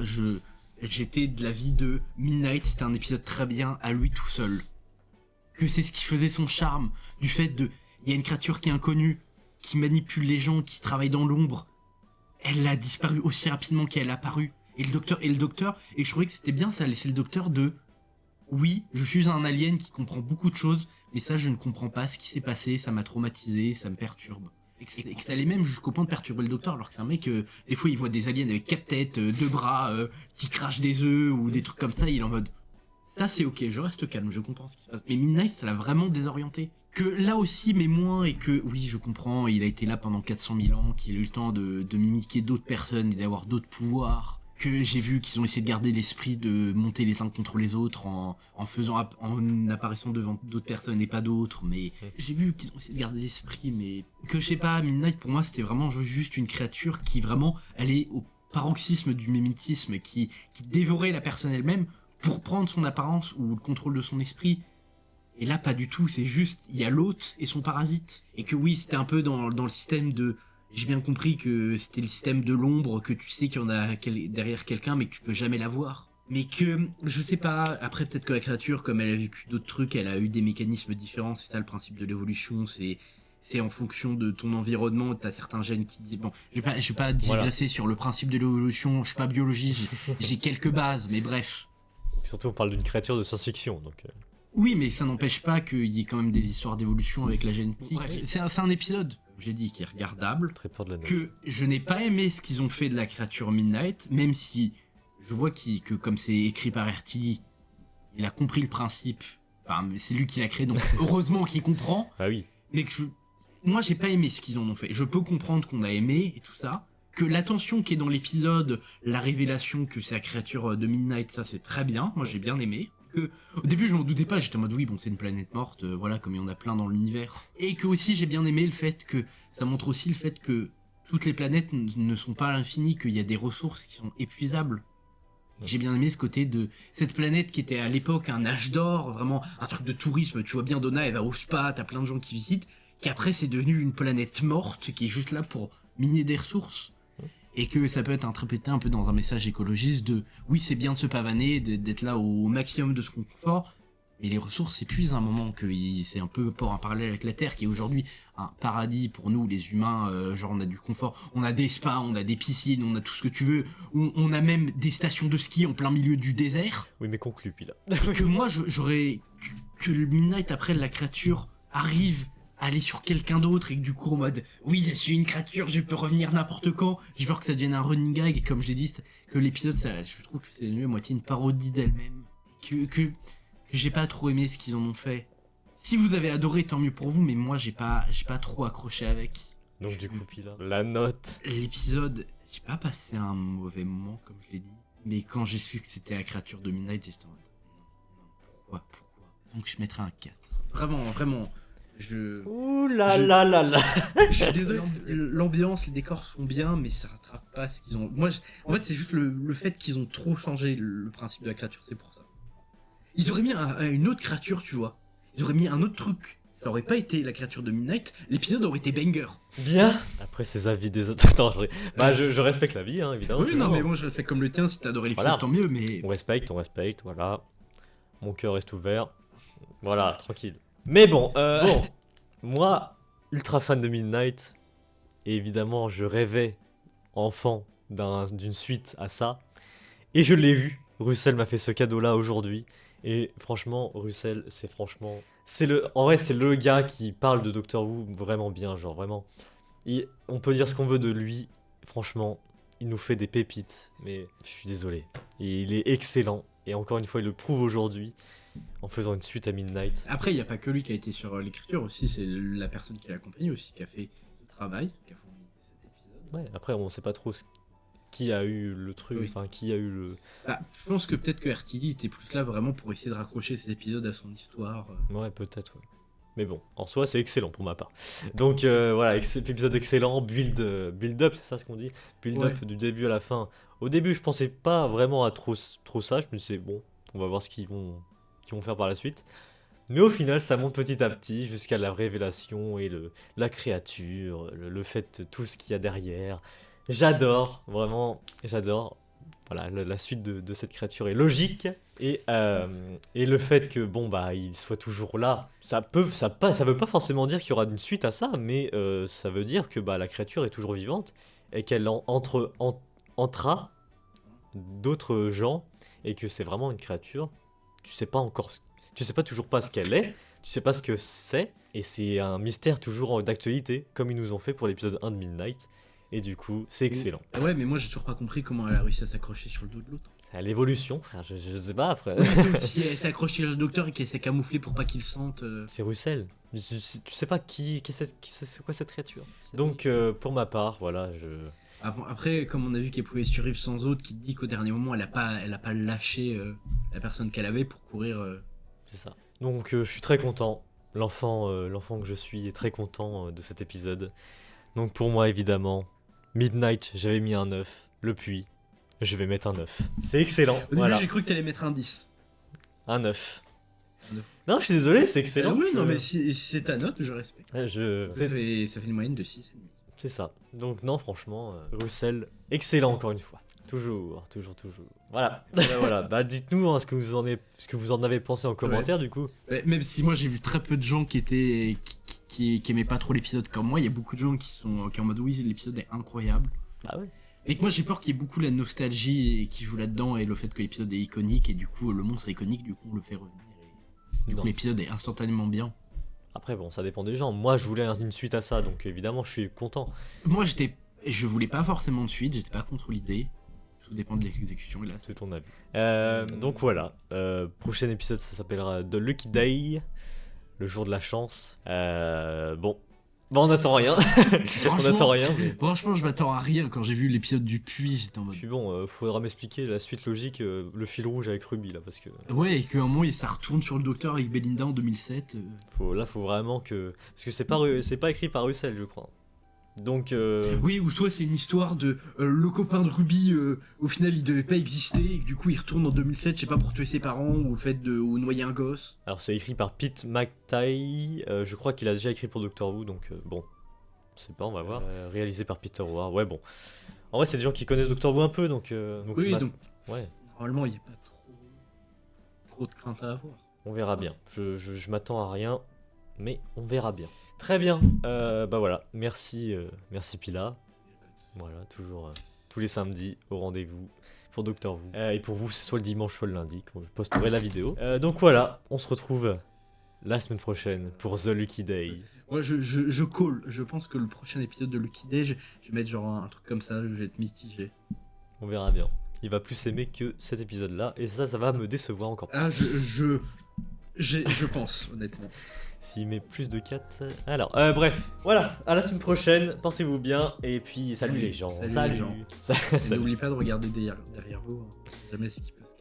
j'étais de l'avis de Midnight, c'était un épisode très bien à lui tout seul. Que c'est ce qui faisait son charme, du fait de, il y a une créature qui est inconnue, qui manipule les gens, qui travaille dans l'ombre, elle a disparu aussi rapidement qu'elle a apparu. Et le docteur, et je trouvais que c'était bien, ça laissait le docteur de... Oui, je suis un alien qui comprend beaucoup de choses, mais ça je ne comprends pas ce qui s'est passé, ça m'a traumatisé, ça me perturbe. Et que ça allait même jusqu'au point de perturber le docteur, alors que c'est un mec, des fois il voit des aliens avec 4 têtes, 2 bras, qui crachent des œufs, ou des trucs comme ça, il est en mode... Ça c'est ok, je reste calme, je comprends ce qui se passe. Mais Midnight, ça l'a vraiment désorienté. Que là aussi, mais moins, et que oui, je comprends, il a été là pendant 400 000 ans, qu'il a eu le temps de mimiquer d'autres personnes et d'avoir d'autres pouvoirs. Que j'ai vu qu'ils ont essayé de garder l'esprit de monter les uns contre les autres en apparaissant devant d'autres personnes et pas d'autres. Mais j'ai vu qu'ils ont essayé de garder l'esprit, mais que je sais pas, Midnight pour moi c'était vraiment juste une créature qui vraiment allait au paroxysme du mimétisme, qui dévorait la personne elle-même pour prendre son apparence ou le contrôle de son esprit. Et là, pas du tout, c'est juste, il y a l'hôte et son parasite. Et que oui, c'était un peu dans le système de... J'ai bien compris que c'était le système de l'ombre, que tu sais qu'il y en a derrière quelqu'un, mais que tu peux jamais la voir. Mais que, je sais pas, après peut-être que la créature, comme elle a vécu d'autres trucs, elle a eu des mécanismes différents, c'est ça le principe de l'évolution, c'est en fonction de ton environnement, t'as certains gènes qui disent... Bon, je vais pas digresser sur le principe de l'évolution, je suis pas biologiste, j'ai quelques bases, mais bref.
Surtout on parle d'une créature de science-fiction, donc...
Oui, mais ça n'empêche pas qu'il y ait quand même des histoires d'évolution avec la génétique. Bref, c'est un épisode, j'ai dit, qui est regardable.
Très peur de la neige.
Que je n'ai pas aimé ce qu'ils ont fait de la créature Midnight, même si je vois que comme c'est écrit par RTD, il a compris le principe. Enfin, c'est lui qui l'a créé, donc heureusement qu'il comprend.
Ah oui.
Mais que moi, j'ai pas aimé ce qu'ils en ont fait. Je peux comprendre qu'on a aimé et tout ça. Que l'attention qui est dans l'épisode, la révélation que c'est la créature de Midnight, ça c'est très bien. Moi, j'ai bien aimé. Au début je m'en doutais pas, j'étais en mode oui bon c'est une planète morte, voilà comme il y en a plein dans l'univers. Et que aussi j'ai bien aimé le fait que ça montre aussi le fait que toutes les planètes ne sont pas à l'infini, qu'il y a des ressources qui sont épuisables. J'ai bien aimé ce côté de cette planète qui était à l'époque un âge d'or, vraiment un truc de tourisme. Tu vois bien Donna, elle va au spa, t'as plein de gens qui visitent, qui après c'est devenu une planète morte qui est juste là pour miner des ressources. Et que ça peut être interprété un peu dans un message écologiste de oui, c'est bien de se pavaner, d'être là au maximum de ce confort, mais les ressources s'épuisent à un moment, que c'est un peu pour un parallèle avec la Terre qui est aujourd'hui un paradis pour nous les humains, genre on a du confort, on a des spas, on a des piscines, on a tout ce que tu veux, on a même des stations de ski en plein milieu du désert.
Oui, mais conclu, puis là.
Que moi j'aurais que le Midnight après la créature arrive à aller sur quelqu'un d'autre et que du coup en mode oui, je suis une créature, je peux revenir n'importe quand. J'ai peur que ça devienne un running gag, et comme je l'ai dit, que l'épisode, je trouve que c'est devenu à moitié une parodie d'elle-même, que j'ai pas trop aimé ce qu'ils en ont fait. Si vous avez adoré, tant mieux pour vous, mais moi j'ai pas trop accroché avec.
Donc du coup, puis là, la note.
L'épisode, j'ai pas passé un mauvais moment comme je l'ai dit, mais quand j'ai su que c'était la créature de Midnight, j'étais en mode non, pourquoi. Donc je mettrais un 4. Vraiment.
Ouh là là là là.
Je suis désolé, l'ambiance, les décors sont bien, mais ça rattrape pas ce qu'ils ont. Moi, en fait, c'est juste le fait qu'ils ont trop changé le principe de la créature, c'est pour ça. Ils auraient mis une autre créature, tu vois. Ils auraient mis un autre truc. Ça aurait pas été la créature de Midnight, l'épisode aurait été banger.
Bien. Après ces avis des autres. Attends, je respecte l'avis, hein, évidemment.
Oui, non, mais bon, je respecte comme le tien. Si t'as adoré l'épisode,
voilà.
Tant mieux, mais.
On respecte, voilà. Mon cœur reste ouvert. Voilà, tranquille. Mais bon, moi, ultra fan de Midnight, et évidemment, je rêvais, enfant, d'une suite à ça, et je l'ai vu. Russell m'a fait ce cadeau-là aujourd'hui, et franchement, Russell, en vrai, c'est le gars qui parle de Doctor Who vraiment bien, genre vraiment. On peut dire ce qu'on veut de lui, franchement, il nous fait des pépites, mais je suis désolé. Et il est excellent, et encore une fois, il le prouve aujourd'hui, en faisant une suite à Midnight.
Après, il n'y a pas que lui qui a été sur l'écriture aussi, c'est la personne qui l'accompagne aussi, qui a fait ce travail, qui a fourni cet épisode.
Ouais, après, on sait pas trop qui a eu le truc, enfin, qui a eu le...
Je pense que peut-être que RTD était plus là vraiment pour essayer de raccrocher cet épisode à son histoire.
Ouais, peut-être, ouais. Mais bon, en soi, c'est excellent pour ma part. Donc voilà, épisode excellent, build-up, c'est ça ce qu'on dit. Build-up du début à la fin. Au début, je pensais pas vraiment à trop ça, je me disais, bon, on va voir ce qu'ils vont faire par la suite. Mais au final, ça monte petit à petit jusqu'à la révélation et la créature, le fait, tout ce qu'il y a derrière. J'adore, vraiment, j'adore. Voilà, la suite de cette créature est logique. Et le fait que, bon, bah, il soit toujours là, ça veut pas forcément dire qu'il y aura une suite à ça, mais ça veut dire que bah, la créature est toujours vivante et qu'elle entra d'autres gens et que c'est vraiment une créature. Tu sais pas toujours pas ce qu'elle est, tu sais pas ce que c'est, et c'est un mystère toujours d'actualité, comme ils nous ont fait pour l'épisode 1 de Midnight, et du coup, c'est excellent.
Ouais, mais moi j'ai toujours pas compris comment elle a réussi à s'accrocher sur le dos de l'autre.
C'est à l'évolution, frère, je sais pas, frère.
Si elle s'est accrochée sur le docteur et qu'elle s'est camouflée pour pas qu'il sente.
C'est Russell. Tu sais pas c'est quoi cette créature. Donc, pour ma part, voilà,
Après, comme on a vu qu'elle pouvait survivre sans autre, qui te dit qu'au dernier moment, elle a pas lâché la personne qu'elle avait pour courir.
C'est ça. Donc, je suis très content. L'enfant que je suis est très content de cet épisode. Donc, pour moi, évidemment, Midnight, j'avais mis un 9. Le puits, je vais mettre un 9. C'est excellent.
Au début, j'ai cru que t'allais mettre un 10.
Un 9. Non, je suis désolé, c'est excellent.
Oui, non, mais si c'est ta note, je respecte.
Ça
fait une moyenne de 6,5.
C'est ça. Donc non, franchement, Russell, excellent encore une fois. Toujours. Voilà. Voilà. Bah dites-nous hein, ce que vous en avez pensé en commentaire du coup.
Même si moi j'ai vu très peu de gens qui aimaient pas trop l'épisode comme moi, il y a beaucoup de gens qui sont en mode oui, l'épisode est incroyable.
Bah ouais.
Et que moi j'ai peur qu'il y ait beaucoup la nostalgie et qui joue là-dedans et le fait que l'épisode est iconique et du coup le monstre est iconique, du coup on le fait revenir. Et du coup l'épisode est instantanément bien.
Après bon, ça dépend des gens. Moi je voulais une suite à ça, donc évidemment je suis content.
Moi je voulais pas forcément de suite, j'étais pas contre l'idée. Tout dépend de l'exécution. Et là,
c'est ton avis. Donc voilà. Prochain épisode, ça s'appellera The Lucky Day, le jour de la chance. Bon, on n'attend rien. On n'attend rien. Mais...
Franchement, je m'attends à rien. Quand j'ai vu l'épisode du puits, j'étais en mode.
Puis bon, faudra m'expliquer la suite logique, le fil rouge avec Ruby là, parce que.
Ouais, et qu'à un moment, ça retourne sur le docteur avec Belinda en 2007.
Faut vraiment que. Parce que c'est pas écrit par Russell, je crois. Donc
Oui, ou soit c'est une histoire de le copain de Ruby, au final il devait pas exister, et que du coup il retourne en 2007, je sais pas, pour tuer ses parents, ou le fait de ou noyer un gosse.
alors c'est écrit par Pete McTighe, je crois qu'il a déjà écrit pour Doctor Who, donc bon, je sais pas, on va voir. Réalisé par Peter Ward, ouais bon. En vrai c'est des gens qui connaissent Doctor Who un peu, donc
Oui, donc
ouais,
normalement il y a pas trop de crainte à avoir.
on verra bien. Je m'attends à rien, mais on verra bien. Très bien, bah voilà, merci Pila. Voilà, toujours tous les samedis au rendez-vous pour Doctor Who. Et pour vous, c'est soit le dimanche, soit le lundi, quand je posterai la vidéo. Donc voilà, on se retrouve la semaine prochaine pour The Lucky Day.
Ouais, je call. Je pense que le prochain épisode de Lucky Day, je vais mettre genre un truc comme ça, je vais être mitigé.
On verra bien. Il va plus aimer que cet épisode-là, et ça va me décevoir encore plus.
Ah, je pense, honnêtement.
S'il met plus de 4... Alors, bref, voilà, à la semaine prochaine, portez-vous bien, et puis salut les gens.
Salut les gens.
Salut.
N'oubliez pas de regarder derrière vous, hein. Jamais ce qui peut se